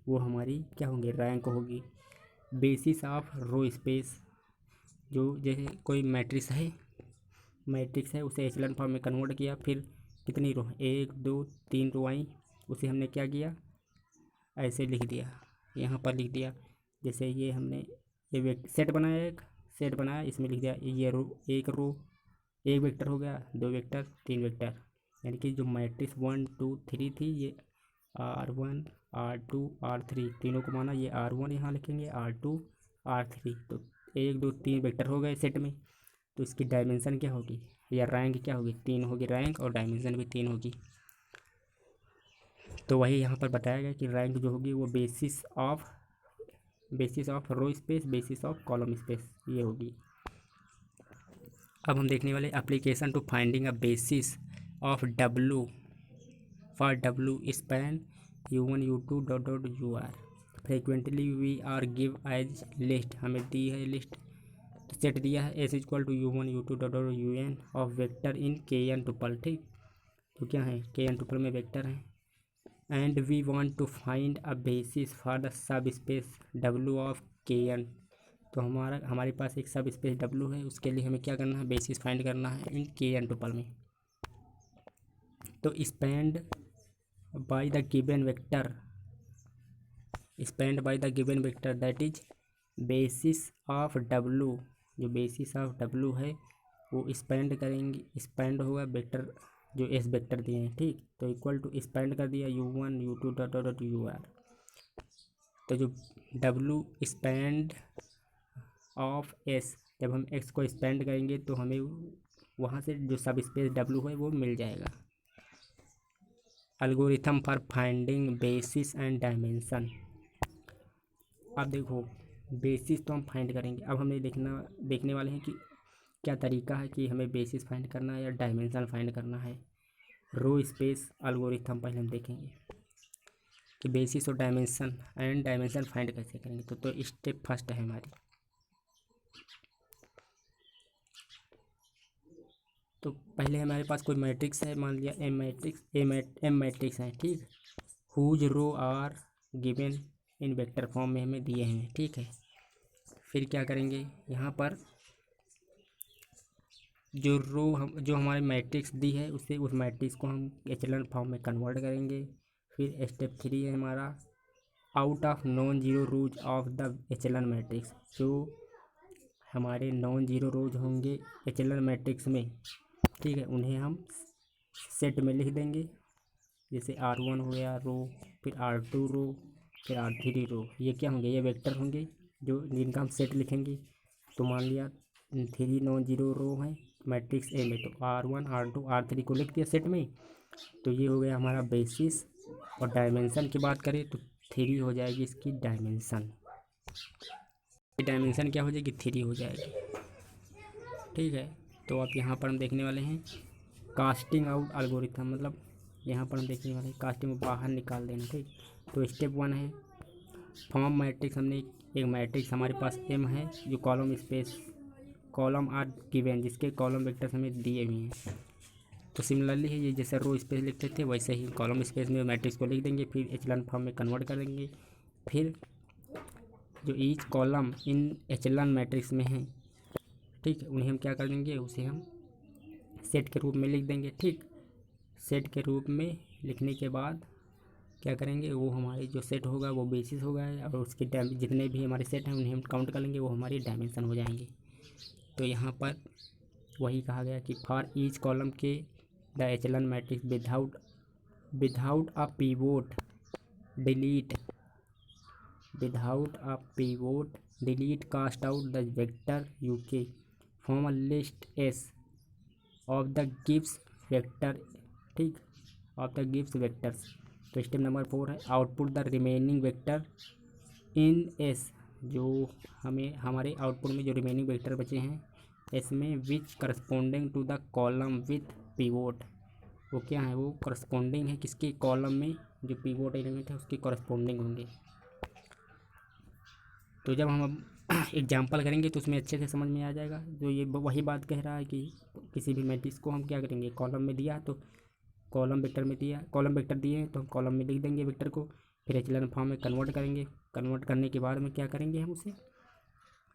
Speaker 1: वो हमारी क्या होंगे, रैंक होगी। बेसिस ऑफ रो स्पेस, जो जैसे कोई मैट्रिक्स है उसे एचेलॉन फॉर्म में कन्वर्ट किया, फिर कितनी रो, 1 2 3 रो आई, उसे हमने क्या किया, ऐसे लिख दिया, यहाँ पर लिख दिया। जैसे ये हमने ये सेट बनाया, एक सेट बनाया, इसमें लिख दिया ये रो, एक वेक्टर हो गया, 2 वेक्टर 3 वेक्टर, यानी कि जो मैट्रिक्स 1 2 3 थी ये R1 R2 R3 तीनों को माना, ये R1 यहाँ लिखेंगे, R2 R3, तो 1 2 3 वेक्टर हो गए सेट में। तो इसकी डायमेंशन क्या होगी या रैंक क्या होगी, 3 होगी रैंक, और डायमेंशन भी 3 होगी। तो वही यहाँ पर बताया गया कि रैंक जो होगी वो basis of row space, basis of column space ये होगी। अब हम देखने वाले application to finding a basis of W for W span U1 U2 dot dot UR frequently we are give as list, हमें दी है लिस्ट, तो सेट दिया है S equal to U1 U2 dot dot UN of vector in KN tuple. ठीक, तो क्या है KN टुपल में वेक्टर है, and we want to find a basis for the subspace W of KN। तो हमारे पास एक सब स्पेस W है, उसके लिए हमें क्या करना है, बेसिस फाइंड करना है इन KN टुपल में। तो spend by the given vector that is basis of W, जो बेसिस ऑफ W है वो स्पैंड करेंगे, स्पैंड होगा वेक्टर जो S वेक्टर दिए हैं। ठीक, तो इक्वल टू स्पैंड कर दिया U1 U2 dot dot UR, तो जो W स्पैंड ऑफ S, जब हम X को स्पैंड करेंगे तो हमें वहाँ से जो सब स्पेस W है वो मिल जाएगा। Algorithm for finding basis and dimension. अब देखो बेसिस तो हम फाइंड करेंगे, अब हमें देखने वाले हैं कि क्या तरीका है कि हमें बेसिस फाइंड करना है या डायमेंशन फाइंड करना है। रो स्पेस एल्गोरिथम पहले हम देखेंगे कि बेसिस और डायमेंशन फाइंड कैसे करेंगे। तो स्टेप फर्स्ट है हमारी, तो पहले हमारे पास कोई मैट्रिक्स है, मान लिया एम मैट्रिक्स है। ठीक, whose row are given in vector form में हमें दिए हैं। ठीक है, फिर क्या करेंगे, यहाँ पर जो हमारी मैट्रिक्स दी है उससे उस मैट्रिक्स को हम एचेलॉन फॉर्म में कन्वर्ट करेंगे। फिर स्टेप 3 है हमारा, out of non zero rows of the echelon matrix, जो हमारे नॉन जीरो रोज होंगे एचेलर मैट्रिक्स में, ठीक है, उन्हें हम सेट में लिख देंगे। जैसे R1 हो गया रो, फिर R2 रो, फिर R3 रो, ये क्या होंगे, ये वेक्टर होंगे जो जिनका हम सेट लिखेंगे। तो मान लिया 3 नॉन जीरो रो हैं मैट्रिक्स ए में, तो R1 R2 R3 को लिख दिया सेट में। तो ये हो गया हमारा बेसिस। और डायमेंशन की बात करें तो 3 हो जाएगी इसकी डायमेंशन। डायमेंशन क्या हो जाएगी, 3 हो जाएगी, ठीक है। तो अब यहाँ पर हम देखने वाले हैं कास्टिंग आउट एल्गोरिथम, मतलब यहाँ पर हम देखने वाले हैं कास्टिंग बाहर निकाल देना, ठीक। तो स्टेप 1 है फॉर्म मैट्रिक्स। हमने एक मैट्रिक्स हमारे पास एम है जो column space column are given, जिसके कॉलम वेक्टर्स हमें दिए हुए हैं। तो सिमिलरली है ये जैसे रो स्पेस लिखते थे वैसे ही कॉलम स्पेस में मैट्रिक्स को लिख देंगे, फिर एचेलॉन फॉर्म में कन्वर्ट कर देंगे। फिर जो each column in echelon matrix में है, ठीक है, उन्हें हम क्या कर देंगे, उसे हम सेट के रूप में लिख देंगे, ठीक। सेट के रूप में लिखने के बाद क्या करेंगे, वो हमारे जो सेट होगा वो बेसिस होगा, और उसके जितने भी हमारे सेट हैं उन्हें हम काउंट कर लेंगे, वो हमारी डायमेंशन हो जाएंगे। तो यहाँ पर वही कहा गया कि for each column k the echelon matrix without a pivot delete cast out the vector u k from a list S of the given vector, ठीक, ऑफ द गिव्स वेक्टर्स। तो स्टेप नंबर 4 है output the remaining vector in S, जो हमें हमारे output में जो remaining vector बचे हैं एस में, which corresponding to the column with pivot. वो क्या है, वो करस्पॉन्डिंग है किसके, कॉलम में जो पिवोट एलिमेंट है उसके करस्पॉन्डिंग होंगे। तो जब हम अब एग्जाम्पल करेंगे तो उसमें अच्छे से समझ में आ जाएगा। जो ये वही बात कह रहा है कि किसी भी मैट्रिक्स को हम क्या करेंगे, कॉलम में दिया तो कॉलम वेक्टर दिए हैं तो हम कॉलम में लिख देंगे वेक्टर को, फिर एचेलॉन फॉर्म में कन्वर्ट करेंगे। कन्वर्ट करने के बाद में क्या करेंगे, हम उसे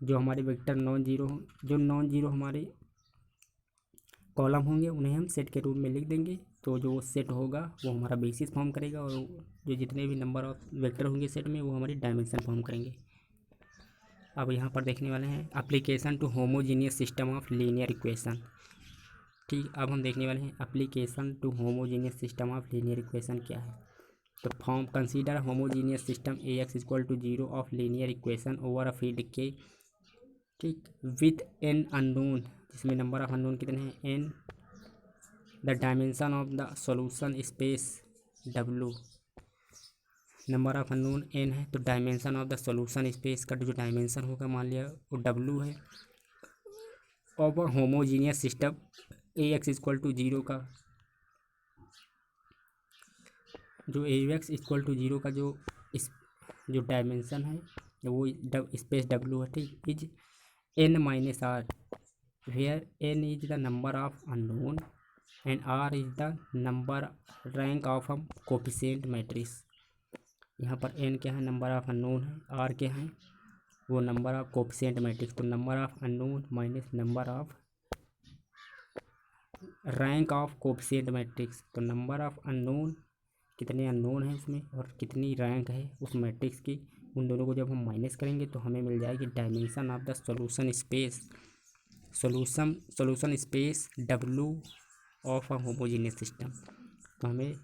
Speaker 1: जो हमारे वेक्टर नॉन जीरो हमारे कॉलम होंगे उन्हें हम सेट के रूप में लिख देंगे। तो जो सेट होगा वो हमारा बेसिस फॉर्म करेगा, और जो जितने भी नंबर ऑफ वेक्टर होंगे सेट में वो हमारी डायमेंशन फॉर्म करेंगे। अब यहाँ पर देखने वाले हैं application to homogeneous system of linear equation, ठीक। अब हम देखने वाले हैं application to homogeneous system of linear equation क्या है। तो form consider homogeneous system AX equal to 0 of linear equation over a field K, ठीक, विथ एन अननोन, जिसमें नंबर ऑफ अननोन कितने हैं, n, the dimension of the solution space W, number of unknown n है तो dimension of the solution space का जो dimension होगा मान लिया वो W है। और homogeneous system AX equal to 0 का जो AX इक्वल टू 0 का जो डायमेंशन है वो स्पेस W है, ठीक, is n-r, where n is the number of unknown and r is the number rank of a coefficient matrix. यहाँ पर n क्या है, नंबर ऑफ अननोन है, r क्या है, वो नंबर ऑफ कोफिशिएंट मैट्रिक्स। तो number of unknown minus number of rank of coefficient matrix. तो नंबर ऑफ अननोन, कितने अननोन है उसमें और कितनी रैंक है उस मैट्रिक्स की, उन दोनों को जब हम माइनस करेंगे तो हमें मिल जाएगी dimension of the solution space W of a homogeneous system. तो हमें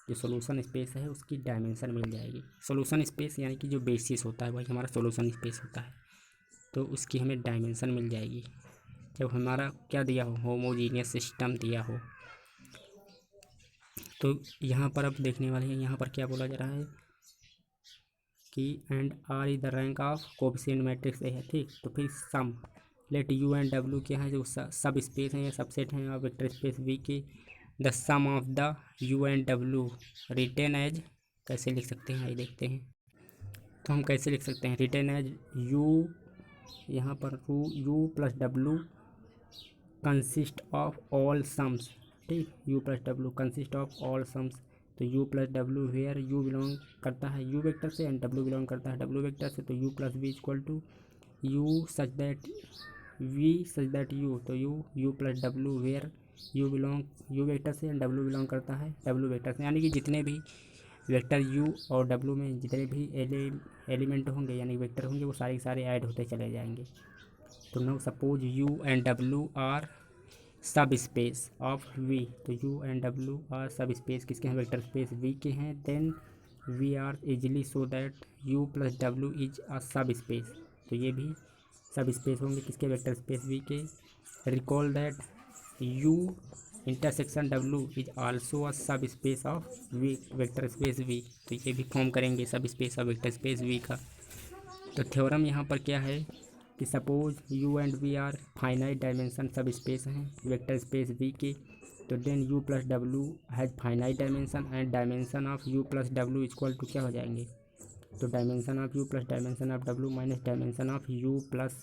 Speaker 1: जो सॉल्यूशन स्पेस है उसकी डायमेंशन मिल जाएगी। सॉल्यूशन स्पेस यानी कि जो बेसिस होता है वही हमारा सॉल्यूशन स्पेस होता है, तो उसकी हमें डायमेंशन मिल जाएगी जब हमारा क्या दिया हो, होमोजीनियस सिस्टम दिया हो। तो यहाँ पर अब देखने वाले हैं, यहाँ पर क्या बोला जा रहा है कि and R is the rank of coefficient matrix A है, ठीक। तो फिर सम लेट U एंड W क्या है, जो सब स्पेस हैं या सबसेट हैं और वेक्टर स्पेस V के the sum of the U and W written as, कैसे लिख सकते हैं आइए देखते हैं। तो हम कैसे लिख सकते हैं, रिटेन एज U, यहाँ पर U plus W consist of all sums, ठीक, U plus W consist of all sums. तो U plus W where U belong करता है U वेक्टर से एंड W बिलोंग करता है W वेक्टर से। तो U plus V equal to U such that U, तो U plus W where U belong U vector से एंड W बिलोंग करता है W वेक्टर से। यानी कि जितने भी वेक्टर U और W में जितने भी एलिमेंट होंगे यानी वेक्टर होंगे वो सारे के सारे ऐड होते चले जाएंगे। तो now suppose U and W are subspace of V, तो U and W are subspace किसके हैं, वेक्टर स्पेस वी के हैं। Then we are easily so that U plus W is a subspace, तो ये भी subspace होंगे किसके, वेक्टर स्पेस वी के। Recall that U intersection W is also a subspace of V, vector space V, तो ये भी form करेंगे subspace of vector space V का। तो थ्योरम यहाँ पर क्या है कि suppose U and V are finite dimension subspace हैं वेक्टर स्पेस वी के, तो then U plus W has finite dimension and dimension of U plus W equal to क्या हो जाएंगे, तो dimension of U plus dimension of W minus dimension of U plus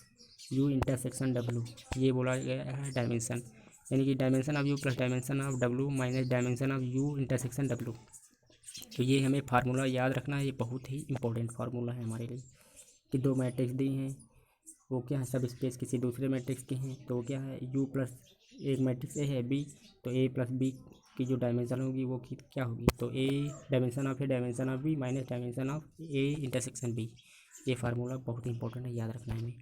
Speaker 1: U intersection W, ये बोला गया है डायमेंशन, यानी कि dimension of U plus dimension of W minus dimension of you intersection W. तो ये हमें फार्मूला याद रखना है, ये बहुत ही इंपॉर्टेंट फार्मूला है हमारे लिए कि दो मैट्रिक्स दी हैं, वो क्या है सब स्पेस किसी दूसरे मैट्रिक्स के हैं, तो क्या है यू प्लस एक मैट्रिक्स ए है बी, तो ए प्लस बी की जो डायमेंशन होगी वो क्या होगी, तो A dimension of A dimension of B minus dimension of A intersection B. ये फार्मूला बहुत इंपॉर्टेंट है, याद रखना है हमें।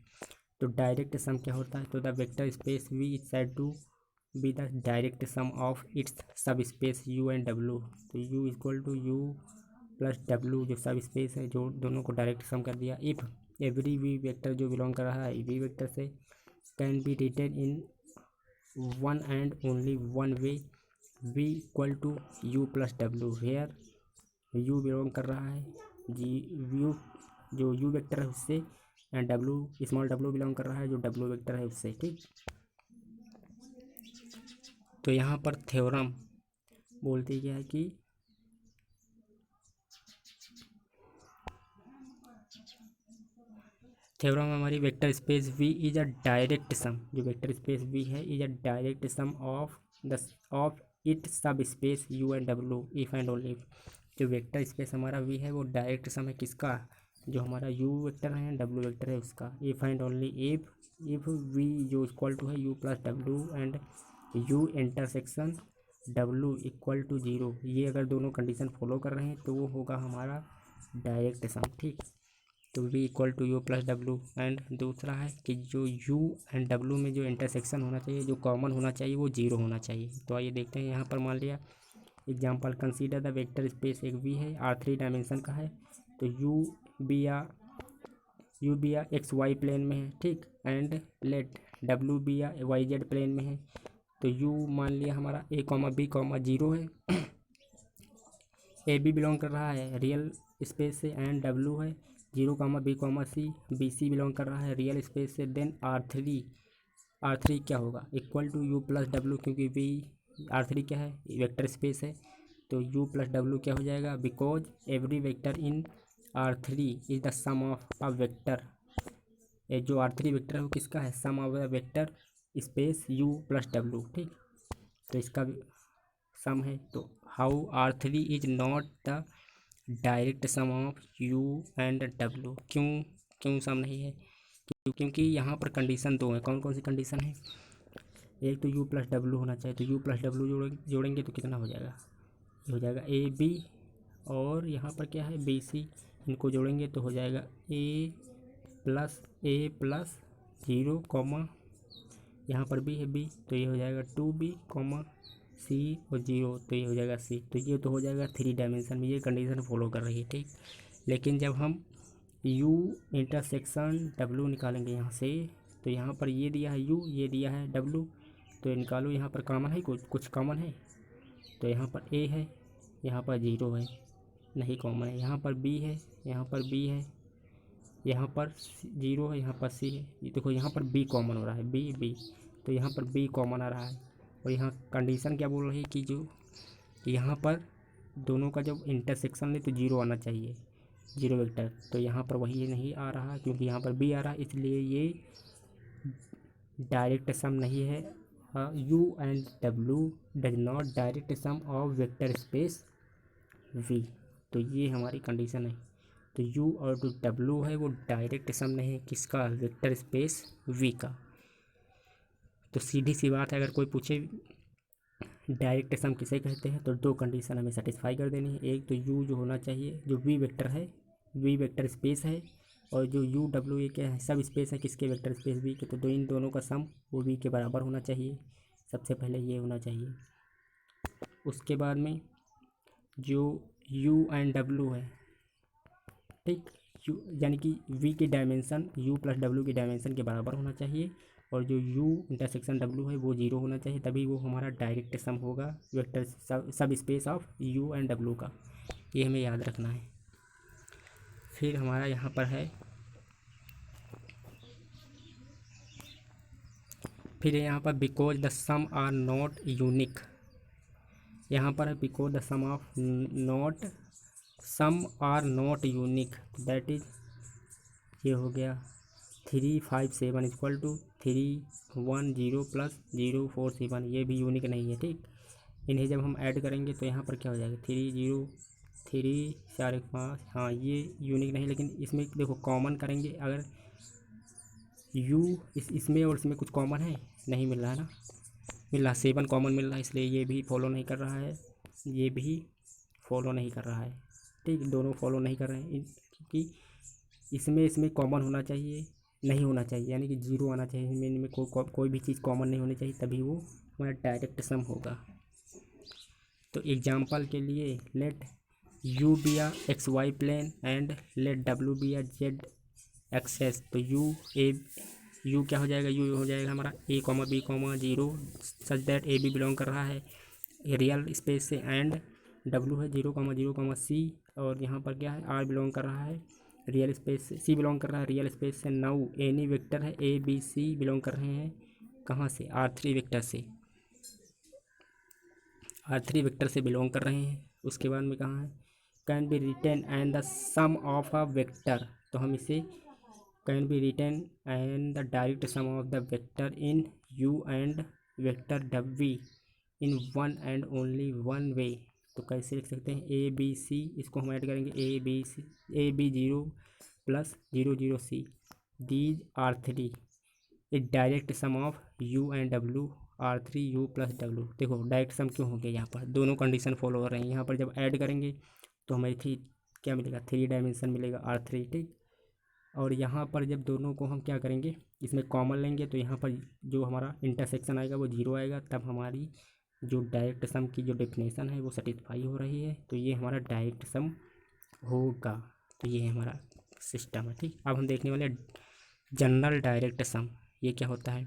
Speaker 1: तो डायरेक्ट सम क्या होता है, तो the vector space V is said to be the direct sum of its subspace U and W, तो U equal to U plus W जो सब स्पेस है, जो दोनों को डायरेक्ट सम कर दिया। इफ़ एवरी वी वेक्टर जो बिलोंग कर रहा है वी वेक्टर से can be written in one and only one way, V equal to U plus W, here U belong कर रहा है जी यू जो यू वेक्टर है उससे, and W small W belong कर रहा है जो डब्ल्यू वेक्टर है उससे, ठीक। तो यहाँ पर थ्योरम बोलते क्या है कि थ्योरम हमारी vector space V is a direct sum, जो वेक्टर स्पेस वी है is a direct sum of the of it subspace U and W if and only if, जो वेक्टर स्पेस हमारा V है वो direct sum है किसका, जो हमारा यू वेक्टर है डब्ल्यू वेक्टर है उसका, if and only if V जो इक्वल टू है U plus W and U intersection W equal to zero, ये अगर दोनों कंडीशन फॉलो कर रहे हैं तो वो होगा हमारा डायरेक्ट सम, ठीक। तो V equal to U plus W, and दूसरा है कि जो यू एंड डब्ल्यू में जो इंटरसेक्शन होना चाहिए, जो कॉमन होना चाहिए वो जीरो होना चाहिए। तो आइए देखते हैं, यहाँ पर मान लिया example consider the vector space एक वी है R3 डायमेंशन का है, तो यू बी या एक्स वाई प्लेन में है, ठीक, एंड लेट डब्ल्यू बी या वाई जेड प्लेन में है। तो यू मान लिया हमारा ए कॉमा बी कॉमा जीरो है, ए बी बिलोंग कर रहा है रियल स्पेस से, एंड डब्ल्यू है जीरो कामा बी कॉमा सी, बी सी बिलोंग कर रहा है रियल स्पेस से। देन आर थ्री क्या होगा, equal to U plus W, क्योंकि वी R3 क्या है वेक्टर स्पेस है, तो यू प्लस डब्ल्यू क्या हो जाएगा, because every vector in R3 is the sum of a vector, ये जो R3 वेक्टर है वो किसका है, sum of the vector space U plus W, ठीक। तो इसका सम है, तो how R3 is not the direct sum of U and W, क्यों सम नहीं है, क्योंकि यहाँ पर कंडीशन दो है। कौन कौन सी कंडीशन है, एक तो यू प्लस डब्ल्यू होना चाहिए, तो यू प्लस डब्ल्यू जोड़ेंगे तो कितना हो जाएगा, ये हो जाएगा ए बी, और यहाँ पर क्या है बी सी, इनको जोड़ेंगे तो हो जाएगा ए प्लस जीरो कॉमा यहाँ पर भी है बी, तो ये हो जाएगा 2b कॉमा सी और जीरो, तो ये हो जाएगा सी। तो ये तो हो जाएगा 3 डायमेंशन में, ये कंडीशन फॉलो कर रही है, ठीक। लेकिन जब हम u इंटरसेक्शन w निकालेंगे यहाँ से, तो यहाँ पर ये दिया है u, ये दिया है w, तो निकालो यहाँ पर कॉमन है, कुछ कॉमन है, तो यहाँ पर a है, यहाँ पर जीरो है, नहीं कॉमन है, यहाँ पर b है, यहाँ पर b है, यहाँ पर जीरो है, यहाँ पर c है, ये देखो यहाँ पर b कॉमन हो रहा है, b, तो यहाँ पर b कॉमन आ रहा है। और यहाँ कंडीशन क्या बोल रही है कि जो यहाँ पर दोनों का जब इंटरसेक्शन ले तो जीरो आना चाहिए, जीरो वेक्टर, तो यहाँ पर वही नहीं आ रहा क्योंकि यहाँ पर बी आ रहा है, इसलिए ये डायरेक्ट सम नहीं है। U and W does not direct sum of vector space V, तो ये हमारी कंडीशन है। तो यू और जो डब्ल्यू है वो डायरेक्ट सम नहीं है किसका, वेक्टर स्पेस वी का। तो सीधी सी बात है, अगर कोई पूछे डायरेक्ट सम किसे कहते हैं, तो दो कंडीशन हमें सेटिस्फाई कर देनी है। एक तो यू जो होना चाहिए, जो वी वेक्टर है, वी वेक्टर स्पेस है, और जो यू डब्ल्यू ये क्या है, सब स्पेस है किसके, वेक्टर स्पेस वी के। तो इन दोनों का सम वो वी के बराबर होना चाहिए, सबसे पहले ये होना चाहिए। उसके बाद में जो यू एंड डब्ल्यू है, ठीक, यू यानी कि वी की डायमेंशन यू प्लस डब्ल्यू की डायमेंशन के बराबर होना चाहिए, और जो यू इंटरसेक्शन डब्ल्यू है वो 0 होना चाहिए, तभी वो हमारा डायरेक्ट सम होगा वेक्टर सब space of U and W का। ये हमें याद रखना है। फिर हमारा यहाँ पर है, फिर यहाँ पर because the sum are not unique, यहाँ पर है because the sum are not unique, that is, ये हो गया 357 इक्वल टू 310 प्लस 047, ये भी यूनिक नहीं है, ठीक। इन्हें जब हम ऐड करेंगे तो यहाँ पर क्या हो जाएगा 303 4 5, हाँ ये यूनिक नहीं, लेकिन इसमें देखो कॉमन करेंगे अगर यू इसमें और इसमें कुछ कॉमन है, नहीं मिल रहा है ना, मिल रहा 7 कॉमन मिल रहा है, इसलिए ये भी फॉलो नहीं कर रहा है, ये भी फॉलो नहीं कर रहा है, ठीक, दोनों फॉलो नहीं कर रहे हैं, क्योंकि इसमें कॉमन होना चाहिए, नहीं होना चाहिए, यानी कि 0 आना चाहिए, इनमें कोई भी चीज़ कॉमन नहीं होनी चाहिए, तभी वो हमारा डायरेक्ट सम होगा। तो एग्जांपल के लिए let U be a X Y plane and let W be a Z axis. तो यू क्या हो जाएगा, यू हो जाएगा हमारा a comma B comma 0 such that A B belong कर रहा है रियल स्पेस से, एंड डब्ल्यू है 0,0,c, और यहाँ पर क्या है r बिलोंग कर रहा है रियल स्पेस से, c बिलोंग कर रहा है रियल स्पेस से। नाउ एनी वेक्टर है a b c बिलोंग कर रहे हैं कहाँ से, R3 वेक्टर से, R3 वेक्टर से बिलोंग कर रहे हैं। उसके बाद में कहाँ है, can be written and the sum of a vector, तो हम इसे can be written and the direct sum of the vector in u and vector w in one and only one way. तो कैसे लिख सकते हैं, a b c, इसको हम ऐड करेंगे a b 0 plus 0,0c, these R3 is direct sum of u and w, R3 u plus w। देखो direct sum क्यों हो गया, यहाँ पर दोनों कंडीशन फॉलो हो रहे हैं, यहाँ पर जब ऐड करेंगे तो हमें क्या मिलेगा, 3 डायमेंशन मिलेगा R3, ठीक। और यहाँ पर जब दोनों को हम क्या करेंगे, इसमें कॉमन लेंगे, तो यहाँ पर जो हमारा इंटरसेक्शन आएगा वो 0 आएगा, तब हमारी जो डायरेक्ट सम की जो डेफिनेशन है वो सेटिस्फाई हो रही है, तो ये हमारा डायरेक्ट सम होगा। तो ये हमारा सिस्टम है, ठीक। अब हम देखने वाले जनरल डायरेक्ट सम, ये क्या होता है।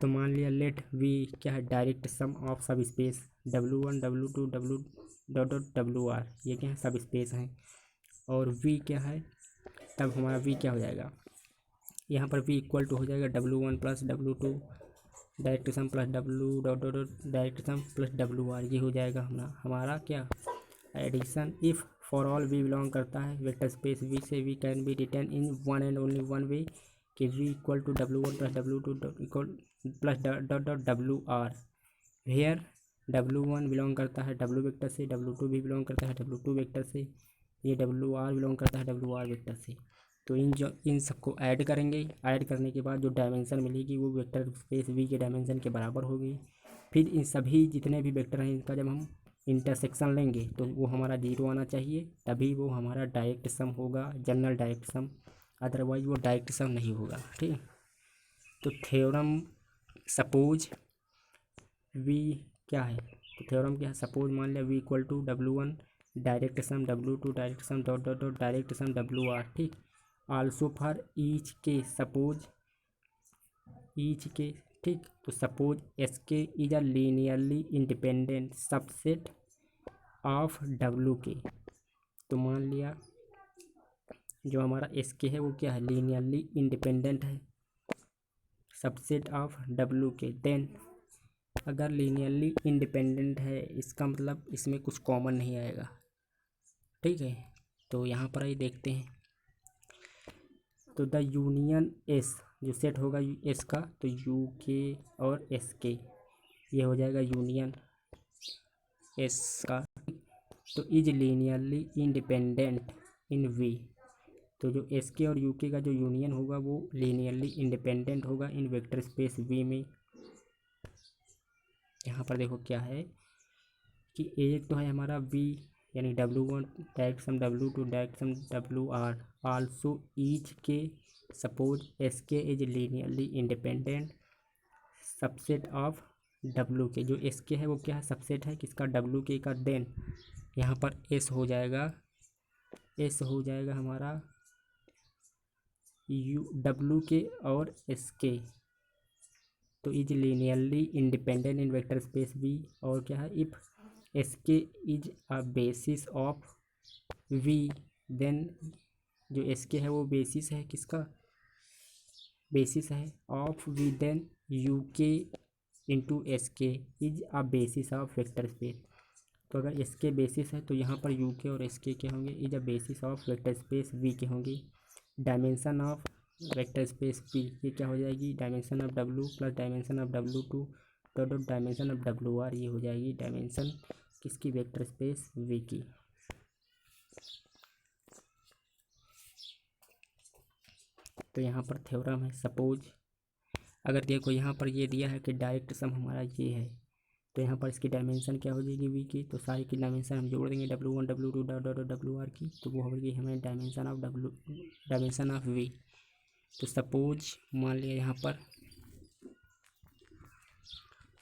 Speaker 1: तो मान लिया लेट वी क्या है, डायरेक्ट सम ऑफ सब स्पेस W1 W2 W.WR, ये क्या है, सब स्पेस हैं, और वी क्या है, तब हमारा वी क्या हो जाएगा, यहाँ पर वी इक्वल टू हो जाएगा W1 plus W2 direct sum plus W dot dot dot direct sum plus WR, ये हो जाएगा हमारा क्या, addition. If for all V belong करता है वेक्टर स्पेस वी से, V can be written in one and only one way, कि V equal to W1 plus W2 equal plus dot dot WR, here W1 belong करता है W vector से, W2 भी belong करता है W2 vector से, ये WR बिलोंग करता है WR वेक्टर से। तो इन सबको ऐड करेंगे, ऐड करने के बाद जो डायमेंशन मिलेगी वो वेक्टर स्पेस वी के डायमेंशन के बराबर होगी। फिर इन सभी जितने भी वेक्टर हैं इनका जब हम इंटरसेक्शन लेंगे तो वो हमारा 0 आना चाहिए, तभी वो हमारा डायरेक्ट सम होगा, जनरल डायरेक्ट सम, अदरवाइज वो डायरेक्ट सम नहीं होगा, ठीक। तो थ्योरम सपोज वी क्या है, तो थ्योरम क्या है, सपोज मान लिया V equal to W1 direct sum W2 direct sum dot dot dot direct sum WR, ठीक। Also for each K, suppose each K, ठीक। तो suppose S K is a linearly independent subset of W K, तो मान लिया जो हमारा S के है वो क्या है, लीनियरली इंडिपेंडेंट है सबसेट ऑफ W के। देन अगर लीनियरली इंडिपेंडेंट है इसका मतलब इसमें कुछ कॉमन नहीं आएगा, ठीक है। तो यहाँ पर ही देखते हैं, तो द यूनियन एस जो सेट होगा एस का, तो यू के और एस के, ये हो जाएगा यूनियन एस का, तो is linearly independent in V, तो जो एस के और यू के का जो यूनियन होगा वो लीनियरली इंडिपेंडेंट होगा इन वेक्टर स्पेस वी में। यहाँ पर देखो क्या है कि एक तो है हमारा वी यानी W1 direct sum W2 direct sum WR also each K suppose SK is linearly independent subset of WK। जो SK है वो क्या है, सबसेट है किसका, WK का। देन यहाँ पर S हो जाएगा हमारा WK और SK। तो is linearly independent in vector space V। और क्या है, if SK is a basis of V then जो SK है वो बेसिस है किसका, बेसिस है of V then UK into SK is a basis of vector space. तो अगर SK बेसिस है तो यहाँ पर UK और SK के होंगे is a basis of vector space V के होंगे। Dimension of vector space P ये क्या हो जाएगी, dimension of W plus dimension of W2 dot dimension of WR, ये हो जाएगी डायमेंशन किसकी, वेक्टर स्पेस V की। तो यहाँ पर थ्योरम है, सपोज अगर देखो यहाँ पर ये दिया है कि डायरेक्ट सम हमारा ये है, तो यहाँ पर इसकी डायमेंशन क्या हो जाएगी V की। तो सारी की डायमेंशन हम जोड़ देंगे W1 W2 dot dot WR की, तो वो होगी हमें डायमेंशन ऑफ V। तो सपोज मान लिया यहाँ पर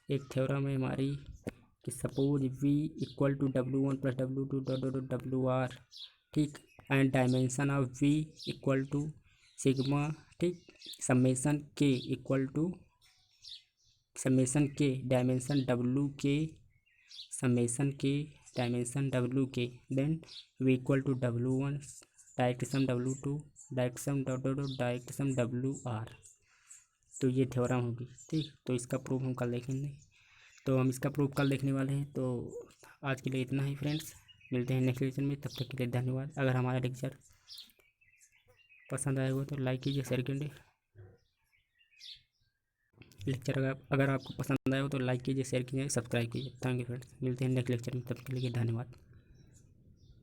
Speaker 1: एक थ्योरम है हमारी कि suppose V equal to W1 plus W2 dot dot WR, ठीक, and dimension of V equal to sigma, ठीक, summation K equal to summation K dimension WK summation K dimension WK then V equal to W1 direct sum W2 direct sum dot dot direct sum WR। तो ये theorem होगी, ठीक। तो इसका proof हम कल देखेंगे, तो हम इसका प्रूफ कल देखने वाले हैं। तो आज के लिए इतना ही फ्रेंड्स, मिलते हैं नेक्स्ट लेक्चर में, तब तक के लिए धन्यवाद। अगर हमारा लेक्चर पसंद आया हो तो लाइक कीजिए, शेयर कीजिए। लेक्चर अगर आपको पसंद आया हो तो लाइक कीजिए, शेयर कीजिए, सब्सक्राइब कीजिए। थैंक यू फ्रेंड्स, मिलते हैं नेक्स्ट लेक्चर में, तब के लिए धन्यवाद।